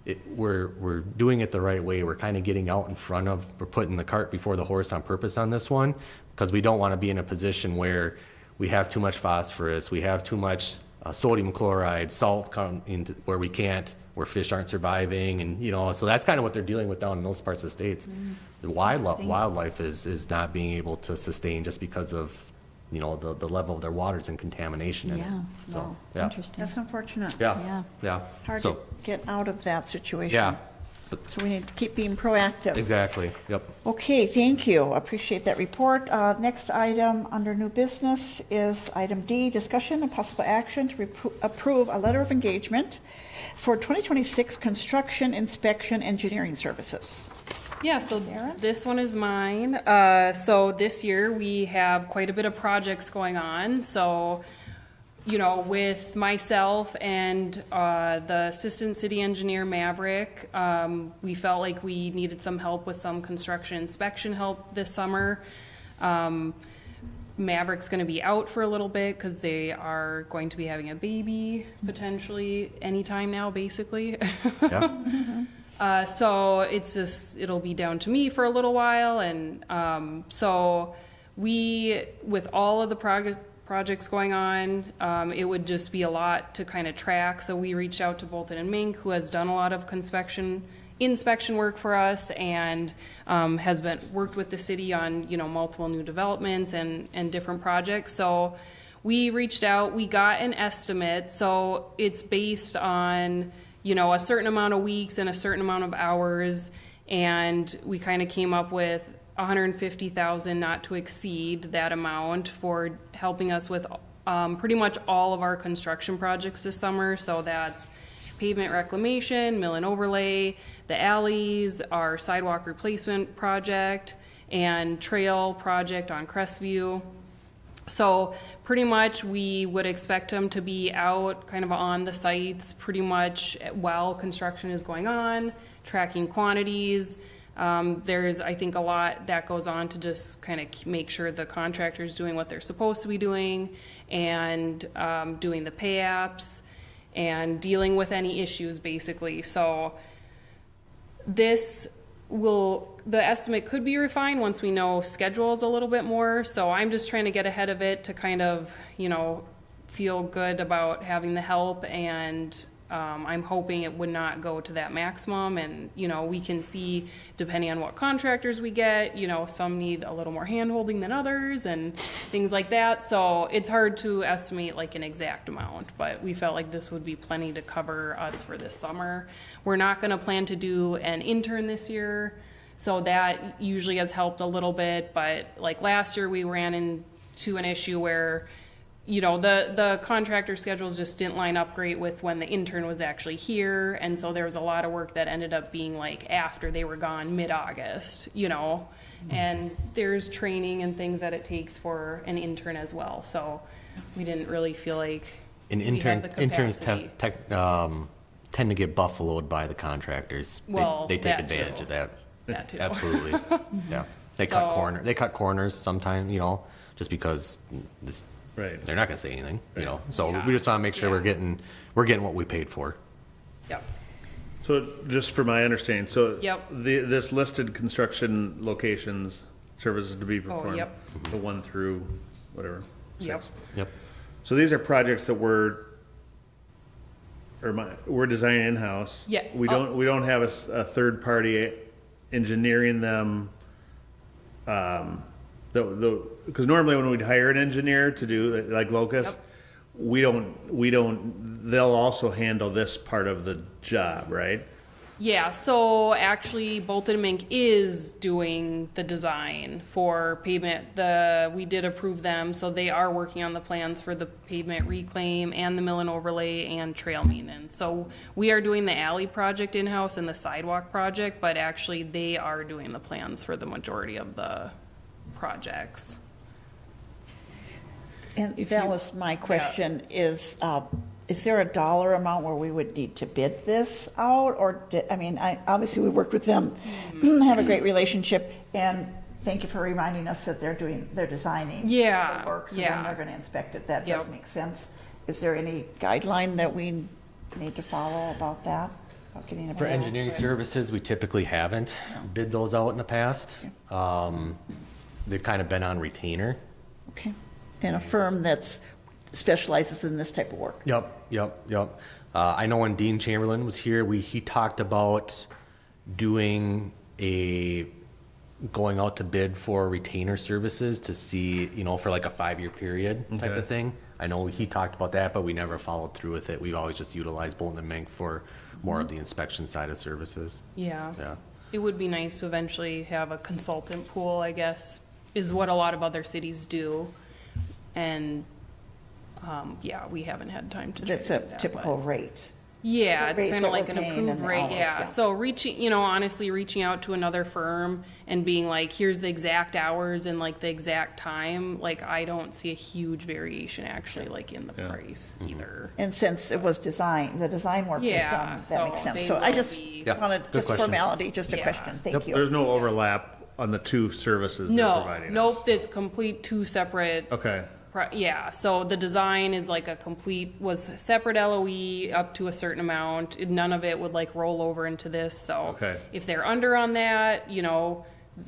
it, we're doing it the right way. We're kind of getting out in front of, we're putting the cart before the horse on purpose on this one, because we don't want to be in a position where we have too much phosphorus, we have too much sodium chloride, salt come into where we can't, where fish aren't surviving, and you know, so that's kind of what they're dealing with down in those parts of the states. The wildlife is not being able to sustain just because of, you know, the level of their waters and contamination in Yeah. it. So, Wow. yeah. Interesting. That's unfortunate. Yeah, yeah. Hard So, to get out of that situation. yeah, So we need to keep being proactive. exactly, yep. Okay, thank you. Appreciate that report. Next item under new business is item D, discussion and possible action to approve a letter of engagement for 2026 construction inspection engineering services. Yeah, so Sarah? this one is mine. So this year we have quite a bit of projects going on. So, you know, with myself and the assistant city engineer Maverick, we felt like we needed some help with some construction inspection help this summer. Maverick's going to be out for a little bit because they are going to be having a baby potentially anytime now, basically. Yeah. So it'll be down to me for a little while. And so with all of the projects going on, it would just be a lot to kind of track. So we reached out to Bolton and Mink, who has done a lot of inspection work for us and has worked with the city on multiple new developments and different projects. So we reached out, we got an estimate. So it's based on a certain amount of weeks and a certain amount of hours, and we kind of came up with $150,000 not to exceed that amount for helping us with pretty much all of our construction projects this summer. So that's pavement reclamation, mill and overlay, the alleys, our sidewalk replacement project, and trail project on Crestview. So pretty much we would expect them to be out kind of on the sites pretty much while construction is going on, tracking quantities. There's, I think, a lot that goes on to just kind of make sure the contractor's doing what they're supposed to be doing and doing the pay apps and dealing with any issues, basically. So the estimate could be refined once we know schedules a little bit more. So I'm just trying to get ahead of it to kind of, feel good about having the help, and I'm hoping it would not go to that maximum. And, we can see, depending on what contractors we get, some need a little more hand-holding than others and things like that. So it's hard to estimate like an exact amount, but we felt like this would be plenty to cover us for this summer. We're not going to plan to do an intern this year, so that usually has helped a little bit. But like last year, we ran into an issue where the contractor schedules just didn't line up great with when the intern was actually here. And so there was a lot of work that ended up being like after they were gone mid-August, and there's training and things that it takes for an intern as well. So we didn't really feel like interns tend to get buffaloed by the contractors. Well, they take that advantage too. of that. That too. Absolutely. Yeah. They cut corners sometimes, just because Right. they're not going to say anything, So Yeah. we just want to make sure we're getting what we paid for. Yep. So just for my understanding, Yep. this listed construction locations, services to be performed, yep. the 1 through whatever, Yep. 6. Yep. So these are projects that we're designing in-house. Yeah. We don't have a third party engineering them. Because normally when we'd hire an engineer to do like Locust, Yep. they'll also handle this part of the job, right? Yeah, so actually Bolton and Mink is doing the design for pavement. We did approve them, so they are working on the plans for the pavement reclaim and the mill and overlay and trail maintenance. So we are doing the alley project in-house and the sidewalk project, but actually they are doing the plans for the majority of the projects. And If that you- was my question, is there a dollar amount where we would need to bid this out? Or, obviously we worked with them, have a great relationship, and thank you for reminding us that they're designing Yeah, the work, so then yeah. they're gonna inspect it. That Yep. does make sense. Is there any guideline that we need to follow about that? About getting a For bid? engineering services, we typically haven't bid those out in the past. They've kind of been on retainer. Okay, and a firm that's specializes in this type of work. Yep. I know when Dean Chamberlain was here, he talked about going out to bid for retainer services to see, for like a 5-year period type Okay. of thing. I know he talked about that, but we never followed through with it. We've always just utilized Bolton and Mink for more of the inspection side of services. Yeah. Yeah. It would be nice to eventually have a consultant pool, I guess, is what a lot of other cities do. And, we haven't had time to try That's to a do that, typical but- rate. Yeah, the rate it's kind that of like we're an paying approved and the rate, hours, yeah. yeah. So honestly reaching out to another firm and being like, here's the exact hours and like the exact time, like I don't see a huge variation actually like in the price either. And since it was the design work was Yeah, done, that so makes sense. they So I will just be- Yeah, wanted, good just question. formality, just a Yeah. question. Thank you. There's no overlap on the two services they're No, providing nope, us? it's complete two separate. Okay, Yeah, so the design is like was a separate LOE up to a certain amount. None of it would like roll over into this, so. Okay. If they're under on that,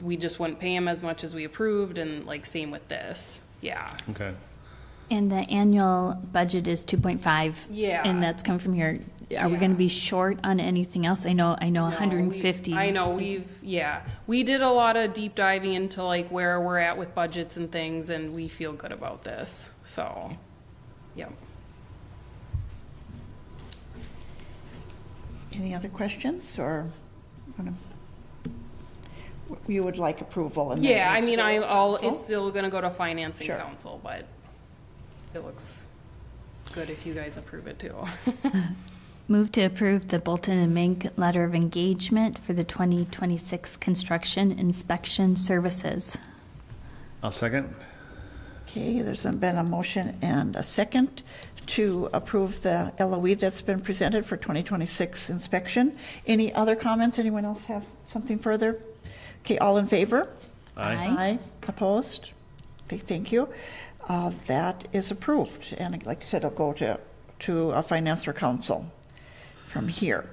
we just wouldn't pay them as much as we approved, and like same with this, yeah. okay. And the annual budget is 2.5. Yeah. And that's come from here. Are we Yeah. going to be short on anything else? I know No, 150. I know, we did a lot of deep diving into like where we're at with budgets and things, and we feel good about this, so, yep. Any other questions, or you would like approval? And then Yeah, I ask mean, for council? it's still gonna go to finance and Sure. council, but it looks good if you guys approve it too. Move to approve the Bolton and Mink letter of engagement for the 2026 construction inspection services. I'll second. Okay, there's been a motion and a second to approve the LOE that's been presented for 2026 inspection. Any other comments? Anyone else have something further? Okay, all in favor? Aye. Aye. Opposed? Okay, thank you. That is approved, and like I said, it'll go to a finance or council from here.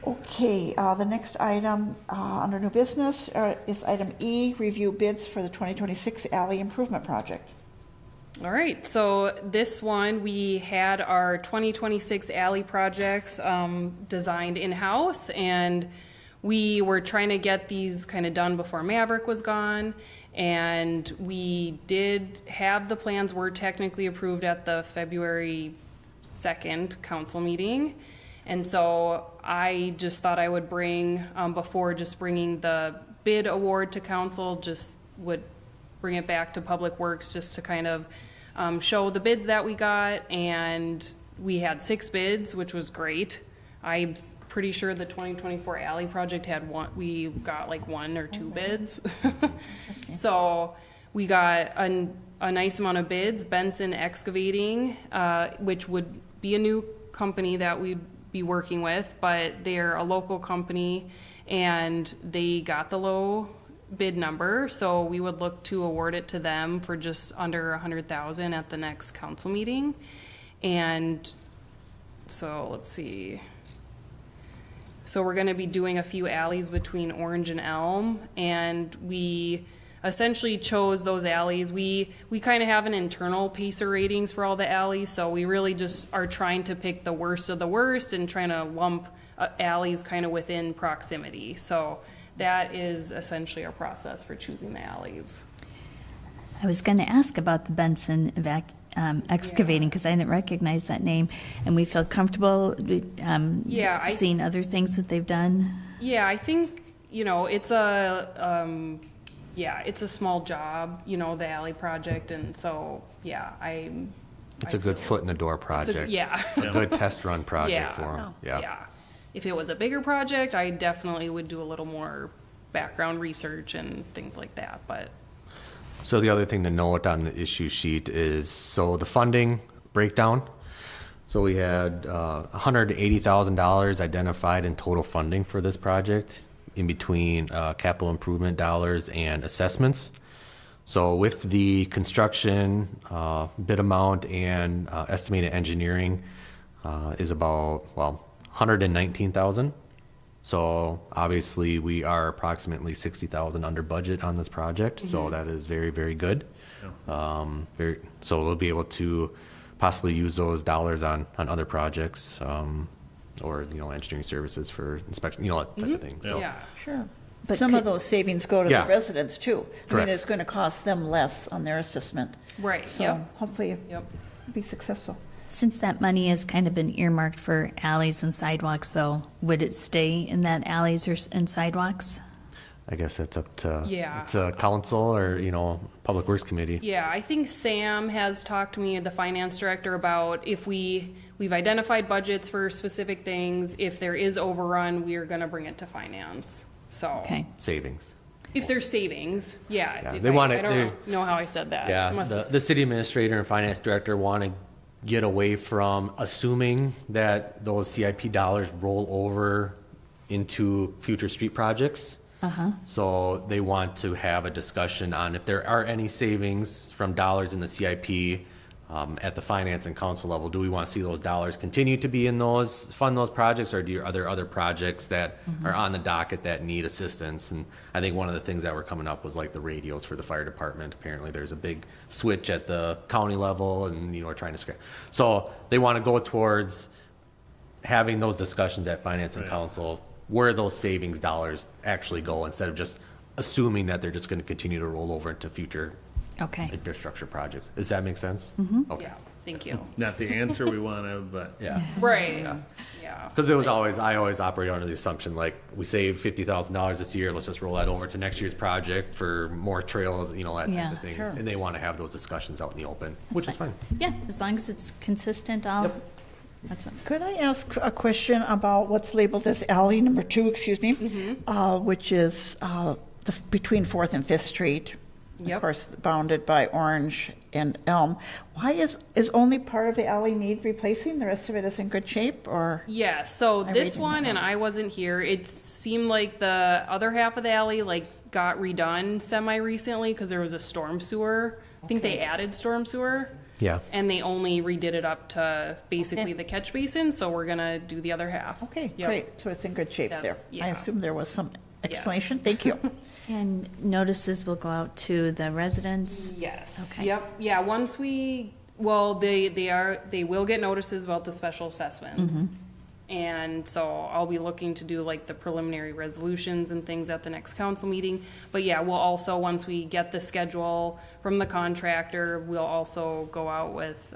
Okay, the next item under new business is item E, review bids for the 2026 alley improvement project. All right, so this one, we had our 2026 alley projects designed in-house, and we were trying to get these kind of done before Maverick was gone, and we did have the plans were technically approved at the February 2nd council meeting. And so I just thought I would bring, before just bringing the bid award to council, just would bring it back to Public Works just to kind of show the bids that we got. And we had 6 bids, which was great. I'm pretty sure the 2024 alley project had we got like 1 or 2 bids. So we got a nice amount of bids. Benson Excavating, which would be a new company that we'd be working with, but they're a local company and they got the low bid number, so we would look to award it to them for just under $100,000 at the next council meeting. And so let's see. So we're going to be doing a few alleys between Orange and Elm, and we essentially chose those alleys. We kind of have an internal PACER ratings for all the alleys, so we really just are trying to pick the worst of the worst and trying to lump alleys kind of within proximity. So that is essentially our process for choosing the alleys. I was going to ask about the Benson Excavating because I didn't recognize that name, and we feel comfortable seeing other things that they've done. Yeah, I think, it's it's a small job, the alley project, and so, It's a good foot in the door project. A good test run project for them. Yeah. If it was a bigger project, I definitely would do a little more background research and things like that, but. So the other thing to note on the issue sheet is, so the funding breakdown. So we had $180,000 identified in total funding for this project in between capital improvement dollars and assessments. So with the construction bid amount and estimated engineering is about, $119,000. So obviously we are approximately $60,000 under budget on this project. So that is very, very good. So we'll be able to possibly use those dollars on other projects or, engineering services for inspection, that type of thing. So. Yeah. Sure. But Some of those savings go to the Yeah. residents too. I Correct. mean, it's going to cost them less on their assessment. Right, So yep. hopefully Yep. it'll be successful. Since that money has kind of been earmarked for alleys and sidewalks, though, would it stay in that alleys and sidewalks? I guess that's up to Yeah. to council or Public Works Committee. Yeah, I think Sam has talked to me, the finance director, about if we've identified budgets for specific things. If there is overrun, we are going to bring it to finance. So Okay. Savings. if there's savings, Yeah, if they want it- I don't know how I said that. Yeah, Must have- the city administrator and finance director want to get away from assuming that those CIP dollars roll over into future street projects. So they want to have a discussion on if there are any savings from dollars in the CIP at the finance and council level. Do we want to see those dollars continue to be in fund those projects, or are there other projects that are on the docket that need assistance? And I think one of the things that were coming up was like the radios for the fire department. Apparently there's a big switch at the county level, and we're trying to scratch. So they want to go towards having those discussions at finance and council, where those savings dollars actually go, instead of just assuming that they're just going to continue to roll over into future infrastructure projects. Does that make sense? Okay. Yeah, thank you. Not the answer we wanted, but Yeah. Right, yeah. Because I always operate under the assumption, like, we saved $50,000 this year, let's just roll that over to next year's project for more trails, that type Yeah, of thing. sure. And they want to have those discussions out in the open, which is fine. Yeah, as long as it's consistent, that's what. Could I ask a question about what's labeled as alley number 2, which is between 4th and 5th Street? Yep. Of course, bounded by Orange and Elm. Why is only part of the alley need replacing? The rest of it is in good shape, or? Yeah, so I'm this reading one, that and I wasn't here, it seemed like the other half of the alley got redone semi-recently because there was a storm sewer. I think they added storm sewer. Yeah. And they only redid it up to basically the catch basin, so we're gonna do the other half. Okay, Yep. great. So it's in good shape there. That's- I yeah. assume there was some explanation. Yes. Thank you. And notices will go out to the residents? Yes. Okay. Yep. Yeah. Once they will get notices about the special assessments. And so I'll be looking to do the preliminary resolutions and things at the next council meeting. But yeah, we'll also, once we get the schedule from the contractor, we'll also go out with,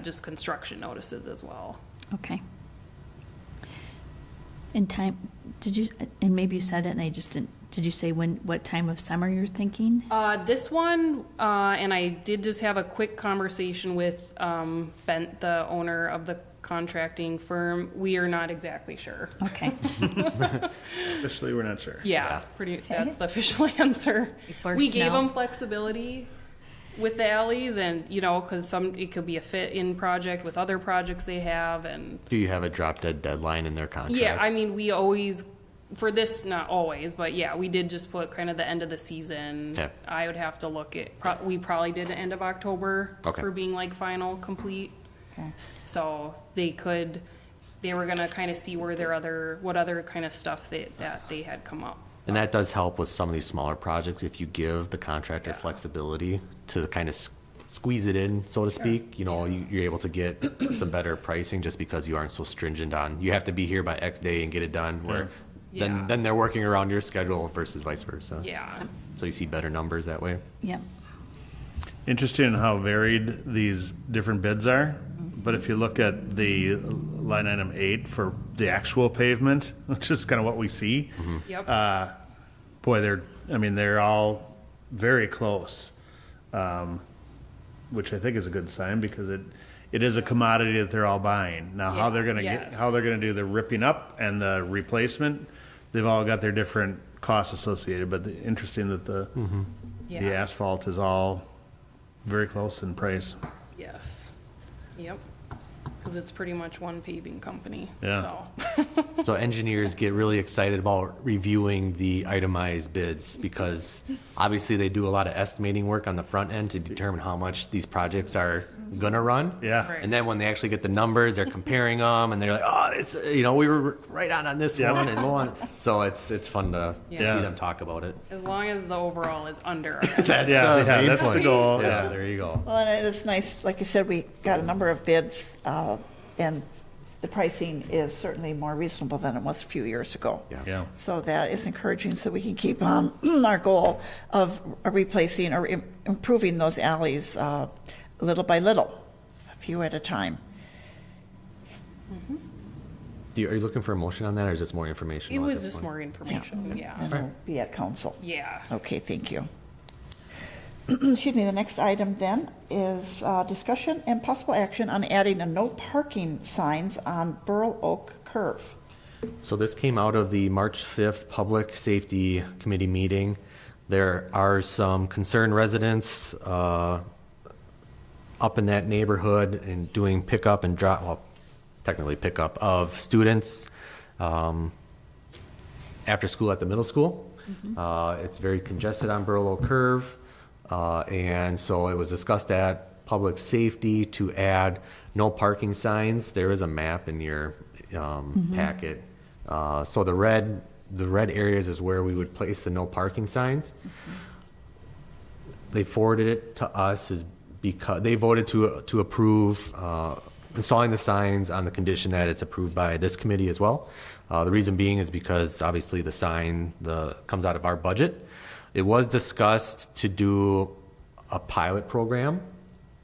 just construction notices as well. Okay. In time, and maybe you said it and I just did you say what time of summer you're thinking? This one, and I did just have a quick conversation with Bent, the owner of the contracting firm. We are not exactly sure. Okay. officially we're not sure. Yeah, that's the official answer. Before We gave snow. them flexibility with the alleys, and, because it could be a fit-in project with other projects they have, and Do you have a drop dead deadline in their contract? yeah, I mean, we always, for this, not always, but yeah, we did just put kind of the end of the season. Okay. I would have to look at, we probably did an end of October Okay. for being final, complete. Okay. So they were gonna kind of see what other kind of stuff that they had come up. And that does help with some of these smaller projects if you give the contractor Yeah. flexibility to kind of squeeze it in, so to speak. You're able to get some better pricing just because you aren't so stringent on, you have to be here by X day and get it done, where Yeah. then they're working around your schedule versus vice versa. Yeah. So you see better numbers that way. Yeah. Interesting in how varied these different bids are, but if you look at the line item 8 for the actual pavement, which is kind of what we see, Yep. boy, they're all very close, which I think is a good sign because it is a commodity that they're all buying. Now, how Yeah, they're gonna yes. how they're gonna do the ripping up and the replacement, they've all got their different costs associated, but interesting that the Yeah. asphalt is all very close in price. Yes. Yep. Because it's pretty much one paving company. Yeah. So. So engineers get really excited about reviewing the itemized bids because obviously they do a lot of estimating work on the front end to determine how much these projects are gonna run. Yeah. Right. And then when they actually get the numbers, they're comparing them and they're like, oh, it's, we were right on this Yeah. one and on. So it's fun to Yeah. see them talk about it. As long as the overall is under. That's Yeah, the main that's the point. goal, Yeah, yeah. there you go. Well, and it is nice, like you said, we got a number of bids, and the pricing is certainly more reasonable than it was a few years ago. Yeah. So that is encouraging, so we can keep on our goal of replacing or improving those alleys little by little, a few at a time. Are you looking for a motion on that or is this more information? It at was this just point? more information, yeah. And it'll be at council. Yeah. Okay, thank you. Excuse me, the next item then is discussion and possible action on adding a no parking signs on Burl Oak Curve. So this came out of the March 5th Public Safety Committee meeting. There are some concerned residents up in that neighborhood and doing pickup and drop, well, technically pickup of students. after school at the middle school. It's very congested on Burlow Curve. And so it was discussed at public safety to add no parking signs. There is a map in your packet. So the red areas is where we would place the no parking signs. They forwarded it to us is because they voted to approve installing the signs on the condition that it's approved by this committee as well. The reason being is because obviously the sign comes out of our budget. It was discussed to do a pilot program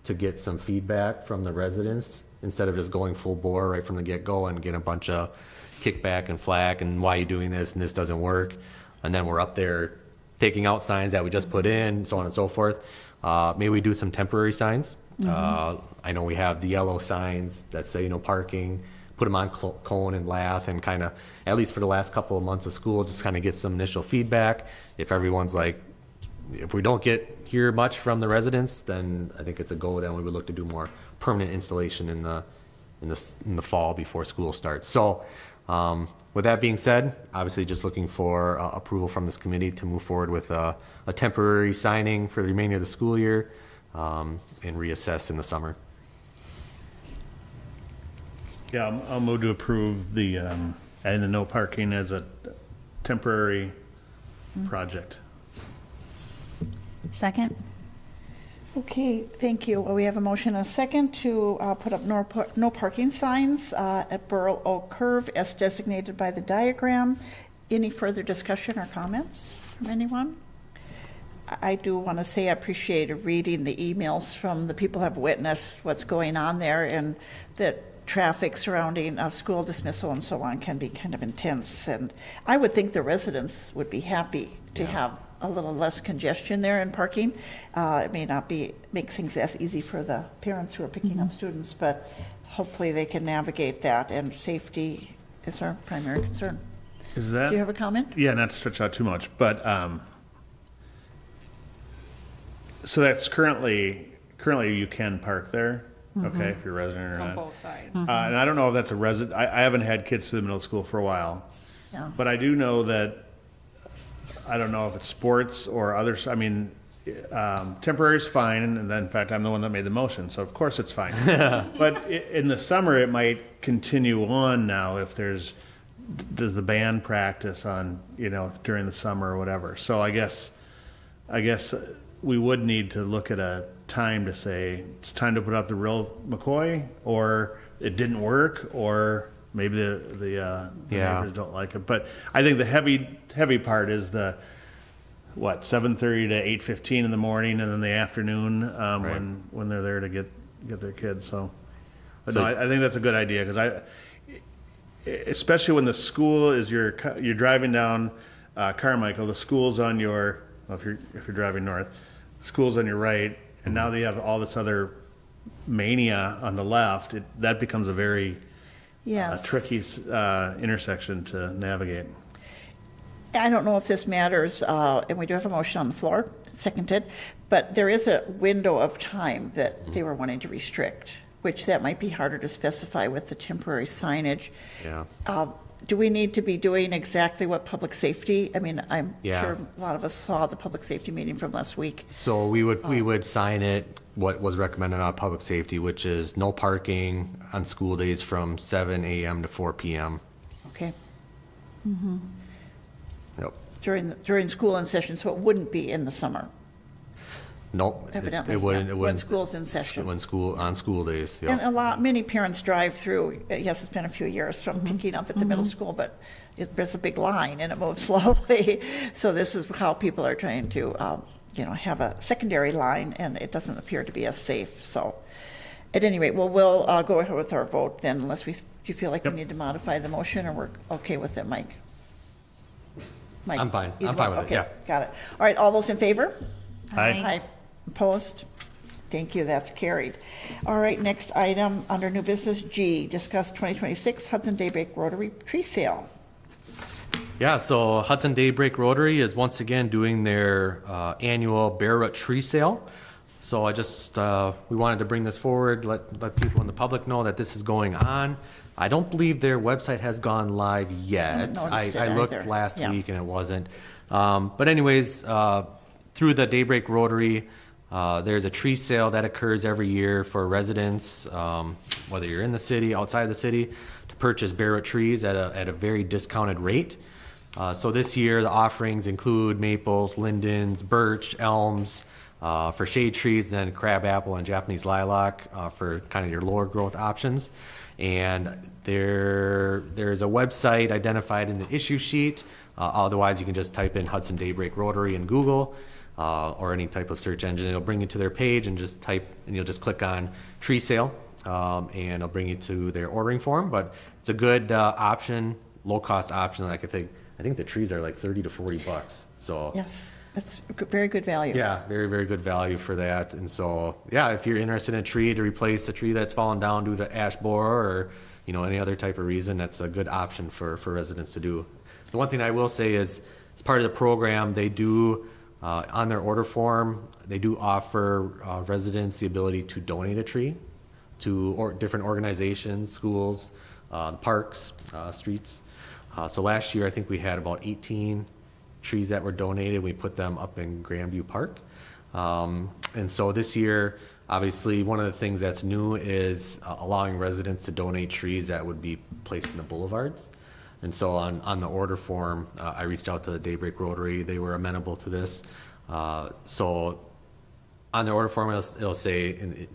to get some feedback from the residents instead of just going full bore right from the get-go and get a bunch of kickback and flack and why are you doing this and this doesn't work. And then we're up there taking out signs that we just put in, so on and so forth. Maybe we do some temporary signs. I know we have the yellow signs that say no parking, put them on cone and lath and kind of, at least for the last couple of months of school, just kind of get some initial feedback. If everyone's like, if we don't hear much from the residents, then I think it's a go. Then we would look to do more permanent installation in the fall before school starts. So with that being said, obviously just looking for approval from this committee to move forward with a temporary signing for the remainder of the school year and reassess in the summer. Yeah, I'll move to approve the adding the no parking as a temporary project. Second? Okay, thank you. We have a motion and a second to put up no parking signs at Burl Oak Curve as designated by the diagram. Any further discussion or comments from anyone? I do want to say I appreciate reading the emails from the people who have witnessed what's going on there, and that traffic surrounding school dismissal and so on can be kind of intense. And I would think the residents would be happy to have a little less congestion there in parking. It may not make things as easy for the parents who are picking up students, but hopefully they can navigate that, and safety is our primary concern. Is that? Do you have a comment? Yeah, not to stretch out too much, but so that's currently you can park there, okay, if you're a resident or On not. both sides. And I don't know if that's a resident. I haven't had kids through the middle school for a while, Yeah. but I do know that. I don't know if it's sports or others. I mean, temporary is fine, and then in fact I'm the one that made the motion, so of course it's fine. But in the summer it might continue on now if does the band practice on during the summer or whatever. So I guess we would need to look at a time to say it's time to put up the real McCoy, or it didn't work, or maybe the neighbors don't like it. But I think the heavy part is the 7:30 to 8:15 in the morning, and then the afternoon when they're there to get their kids. So, but no, I think that's a good idea, because especially when the school is you're driving down Carmichael, the school's on your if you're driving north, school's on your right, and now they have all this other mania on the left. That becomes a very tricky intersection to navigate. I don't know if this matters, and we do have a motion on the floor, seconded, but there is a window of time that they were wanting to restrict, which that might be harder to specify with the temporary signage. Yeah. Do we need to be doing exactly what public safety? I mean, I'm sure a lot of us saw the public safety meeting from last week. So we would sign it, what was recommended on public safety, which is no parking on school days from 7 a.m. to 4 p.m. Okay. Yep. During school in session, so it wouldn't be in the summer, Nope. evidently. It wouldn't. yeah, It when wouldn't. school's in session. When on school days. Yep. And many parents drive through, yes, it's been a few years from picking up at the middle school, but there's a big line and it moves slowly. So this is how people are trying to, have a secondary line, and it doesn't appear to be as safe. So at any rate, we'll go ahead with our vote then, unless you feel like we need to modify the motion, or we're okay with it, Mike? Mike, I'm fine. either I'm fine one. with it, Okay, yeah. got it. All right, all those in favor? Aye. Opposed? Thank you, that's carried. All right, next item under new business G, discuss 2026 Hudson Daybreak Rotary Tree Sale. Yeah, so Hudson Daybreak Rotary is once again doing their annual bare root tree sale. So I just, we wanted to bring this forward, let people in the public know that this is going on. I don't believe their website has gone live yet. I looked last week and it wasn't. But anyways, through the Daybreak Rotary, there's a tree sale that occurs every year for residents, whether you're in the city, outside the city, to purchase bareroot trees at a very discounted rate. So this year, the offerings include maples, lindens, birch, elms, for shade trees, then crabapple and Japanese lilac for kind of your lower growth options. And there's a website identified in the issue sheet. Otherwise, you can just type in Hudson Daybreak Rotary in Google or any type of search engine. It'll bring you to their page and just type, and you'll just click on tree sale, and it'll bring you to their ordering form. But it's a good option, low cost option. Like I think the trees are like $30 to $40. So yes. That's very good value. Yeah, very, very good value for that. And so, yeah, if you're interested in a tree to replace a tree that's fallen down due to ash borer or, any other type of reason, that's a good option for residents to do. The one thing I will say is, as part of the program, they do, on their order form, they do offer residents the ability to donate a tree to different organizations, schools, parks, streets. So last year, I think we had about 18 trees that were donated. We put them up in Grandview Park. And so this year, obviously, one of the things that's new is allowing residents to donate trees that would be placed in the boulevards. And so on the order form, I reached out to the Daybreak Rotary. They were amenable to this. So on the order form, it'll say,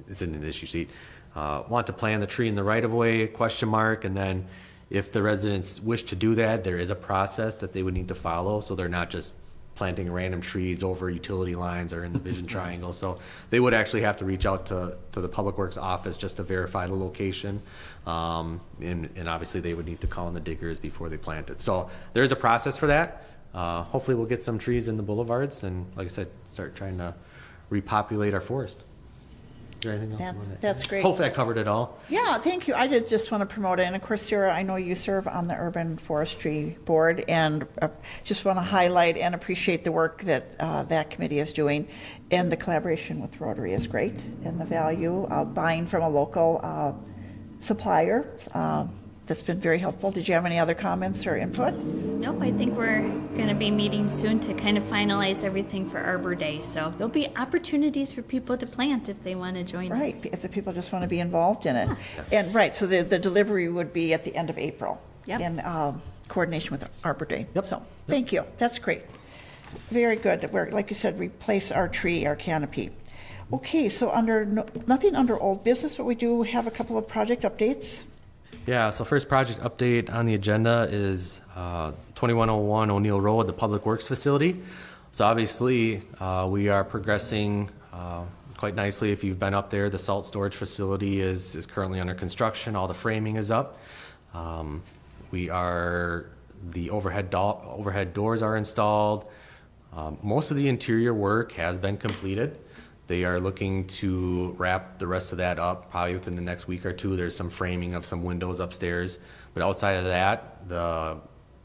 it's in an issue sheet, want to plant the tree in the right-of-way, ? And then if the residents wish to do that, there is a process that they would need to follow. So they're not just planting random trees over utility lines or in the vision triangle. So they would actually have to reach out to the Public Works office just to verify the location. And obviously they would need to call in the diggers before they plant it. So there is a process for that. Hopefully we'll get some trees in the boulevards and, like I said, start trying to repopulate our forest. Is there anything else? That's great. Hopefully I covered it all. Yeah, thank you. I did just want to promote it. And of course, Sarah, I know you serve on the Urban Forestry Board, and just want to highlight and appreciate the work that that committee is doing. And the collaboration with Rotary is great, and the value of buying from a local supplier. That's been very helpful. Did you have any other comments or input? Nope, I think we're going to be meeting soon to kind of finalize everything for Arbor Day. So there'll be opportunities for people to plant if they want to join us. Right, if the people just want to be involved in it. And right, so the delivery would be at the end of April in coordination with Arbor Day. So thank you. That's great. Very good. We're, like you said, replace our tree, our canopy. Okay, so nothing under old business, but we do have a couple of project updates. Yeah, so first project update on the agenda is 2101 O'Neill Road, the Public Works Facility. So obviously, we are progressing quite nicely. If you've been up there, the salt storage facility is currently under construction. All the framing is up. The overhead doors are installed. Most of the interior work has been completed. They are looking to wrap the rest of that up probably within the next week or two. There's some framing of some windows upstairs. But outside of that, the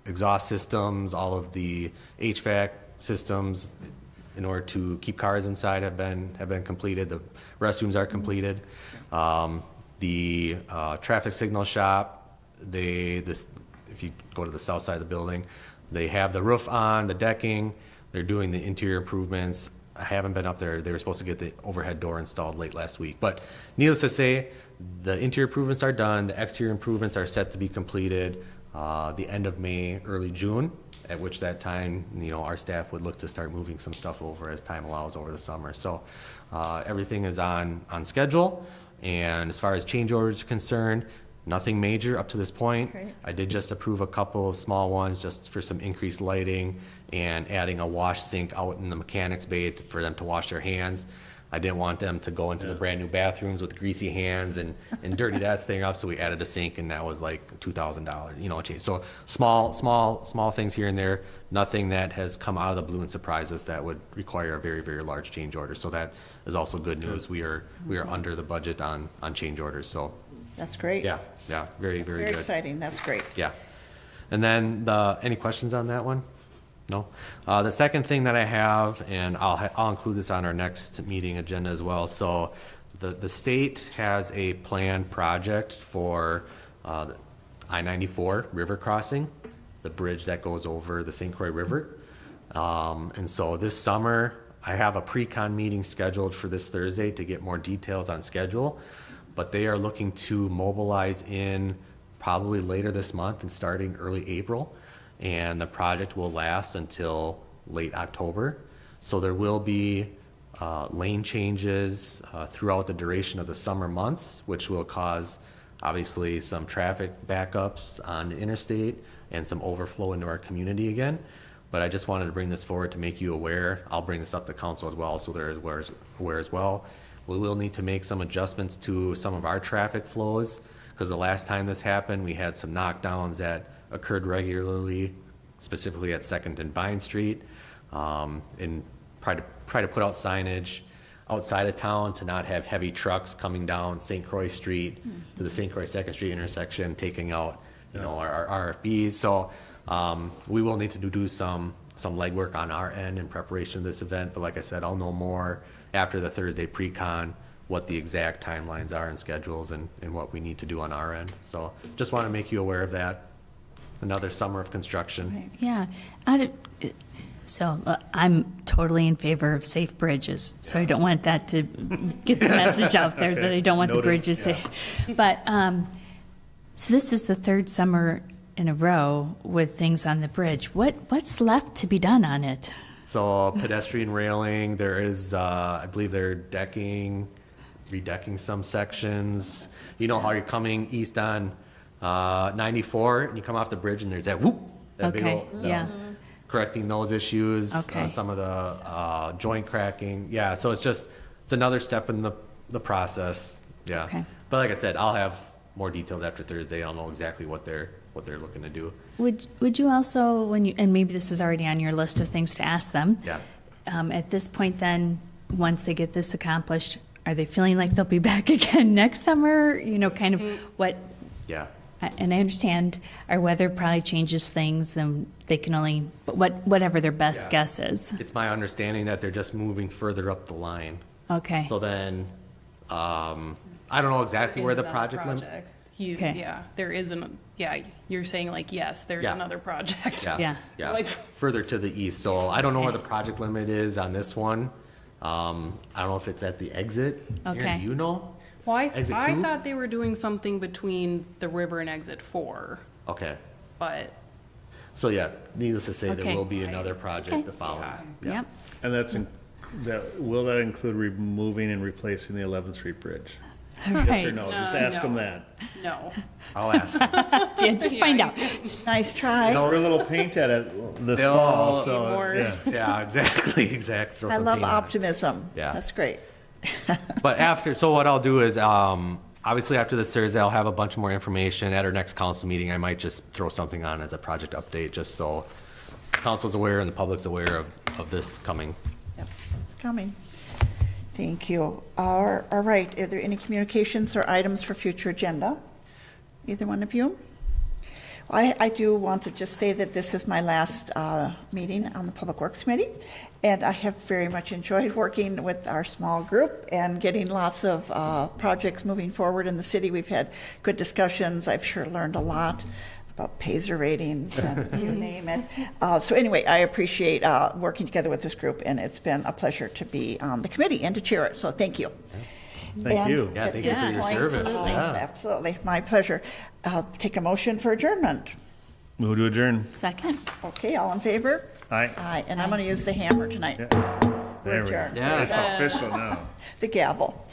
exhaust systems, all of the HVAC systems in order to keep cars inside have been completed. The restrooms are completed. The traffic signal shop, if you go to the south side of the building, they have the roof on, the decking. They're doing the interior improvements. I haven't been up there. They were supposed to get the overhead door installed late last week. But needless to say, the interior improvements are done. The exterior improvements are set to be completed the end of May, early June, at which that time, our staff would look to start moving some stuff over as time allows over the summer. So everything is on schedule. And as far as change orders are concerned, nothing major up to this point. Great. I did just approve a couple of small ones just for some increased lighting and adding a wash sink out in the mechanics bay for them to wash their hands. I didn't want them to go into the brand new bathrooms with greasy hands and dirty that thing up, so we added a sink, and that was like $2,000, change. So small things here and there, nothing that has come out of the blue and surprised us that would require a very, very large change order. So that is also good news. We are under the budget on change orders. So That's great. yeah, very, very good. Very exciting. That's great. Yeah. And then any questions on that one? No. The second thing that I have, and I'll include this on our next meeting agenda as well. So the state has a planned project for the I-94 river crossing, the bridge that goes over the St. Croix River. And so this summer, I have a pre-con meeting scheduled for this Thursday to get more details on schedule, but they are looking to mobilize in probably later this month and starting early April. And the project will last until late October. So there will be lane changes throughout the duration of the summer months, which will cause obviously some traffic backups on the interstate and some overflow into our community again. But I just wanted to bring this forward to make you aware. I'll bring this up to council as well, so they're aware as well. We will need to make some adjustments to some of our traffic flows, because the last time this happened, we had some knockdowns that occurred regularly, specifically at 2nd and Vine Street, and try to put out signage outside of town to not have heavy trucks coming down St. Croix Street to the St. Croix 2nd Street intersection, taking out, our RFBs. So we will need to do some legwork on our end in preparation of this event. But like I said, I'll know more after the Thursday pre-con what the exact timelines are and schedules and what we need to do on our end. So just want to make you aware of that. Another summer of construction. Yeah. I'm totally in favor of safe bridges, so I don't want that to get the message out there that I don't want the bridges safe. But, so this is the third summer in a row with things on the bridge. What's left to be done on it? So pedestrian railing, there is, I believe they're redecking some sections. You know how you're coming east on 94 and you come off the bridge and there's that whoop, that big old, correcting those issues, some of the joint cracking. Yeah, so it's another step in the process. Yeah. Okay. But like I said, I'll have more details after Thursday. I'll know exactly what they're looking to do. Would you also, and maybe this is already on your list of things to ask them. Yeah. At this point then, once they get this accomplished, are they feeling like they'll be back again next summer? Kind of what? Yeah. And I understand our weather probably changes things, and they can only, but whatever their best guess is. It's my understanding that they're just moving further up the line. Okay. So then, I don't know exactly where the project limit. Yeah, there isn't. Yeah, you're saying yes, there's another project. Yeah. Further to the east. So I don't know where the project limit is on this one. I don't know if it's at the exit. Okay. Here, do you know? Well, I thought they were doing something between the river and exit 4. Okay. But. So needless to say, there will be another project the following. Yep. And will that include removing and replacing the 11th Street Bridge? Right. Yes or no? Just ask them that. No. I'll ask them. Just find out. Nice try. We're a little paint at it this fall, so yeah, exactly. I love optimism. Yeah. That's great. But so what I'll do is, obviously after this Thursday, I'll have a bunch more information. At our next council meeting, I might just throw something on as a project update, just so council's aware and the public's aware of this coming. Yep, it's coming. Thank you. All right. Are there any communications or items for future agenda? Either one of you? Well, I do want to just say that this is my last meeting on the Public Works Committee, and I have very much enjoyed working with our small group and getting lots of projects moving forward in the city. We've had good discussions. I've sure learned a lot about Pazer ratings and you name it. So anyway, I appreciate working together with this group, and it's been a pleasure to be on the committee and to chair it. So thank you. Thank you. Yeah, thank you for your service. Absolutely, absolutely. My pleasure. Take a motion for adjournment. Move to adjourn. Second. Okay, all in favor? Aye. Aye, and I'm going to use the hammer tonight. There we go. Adjourn. Yeah. It's official now. The gavel.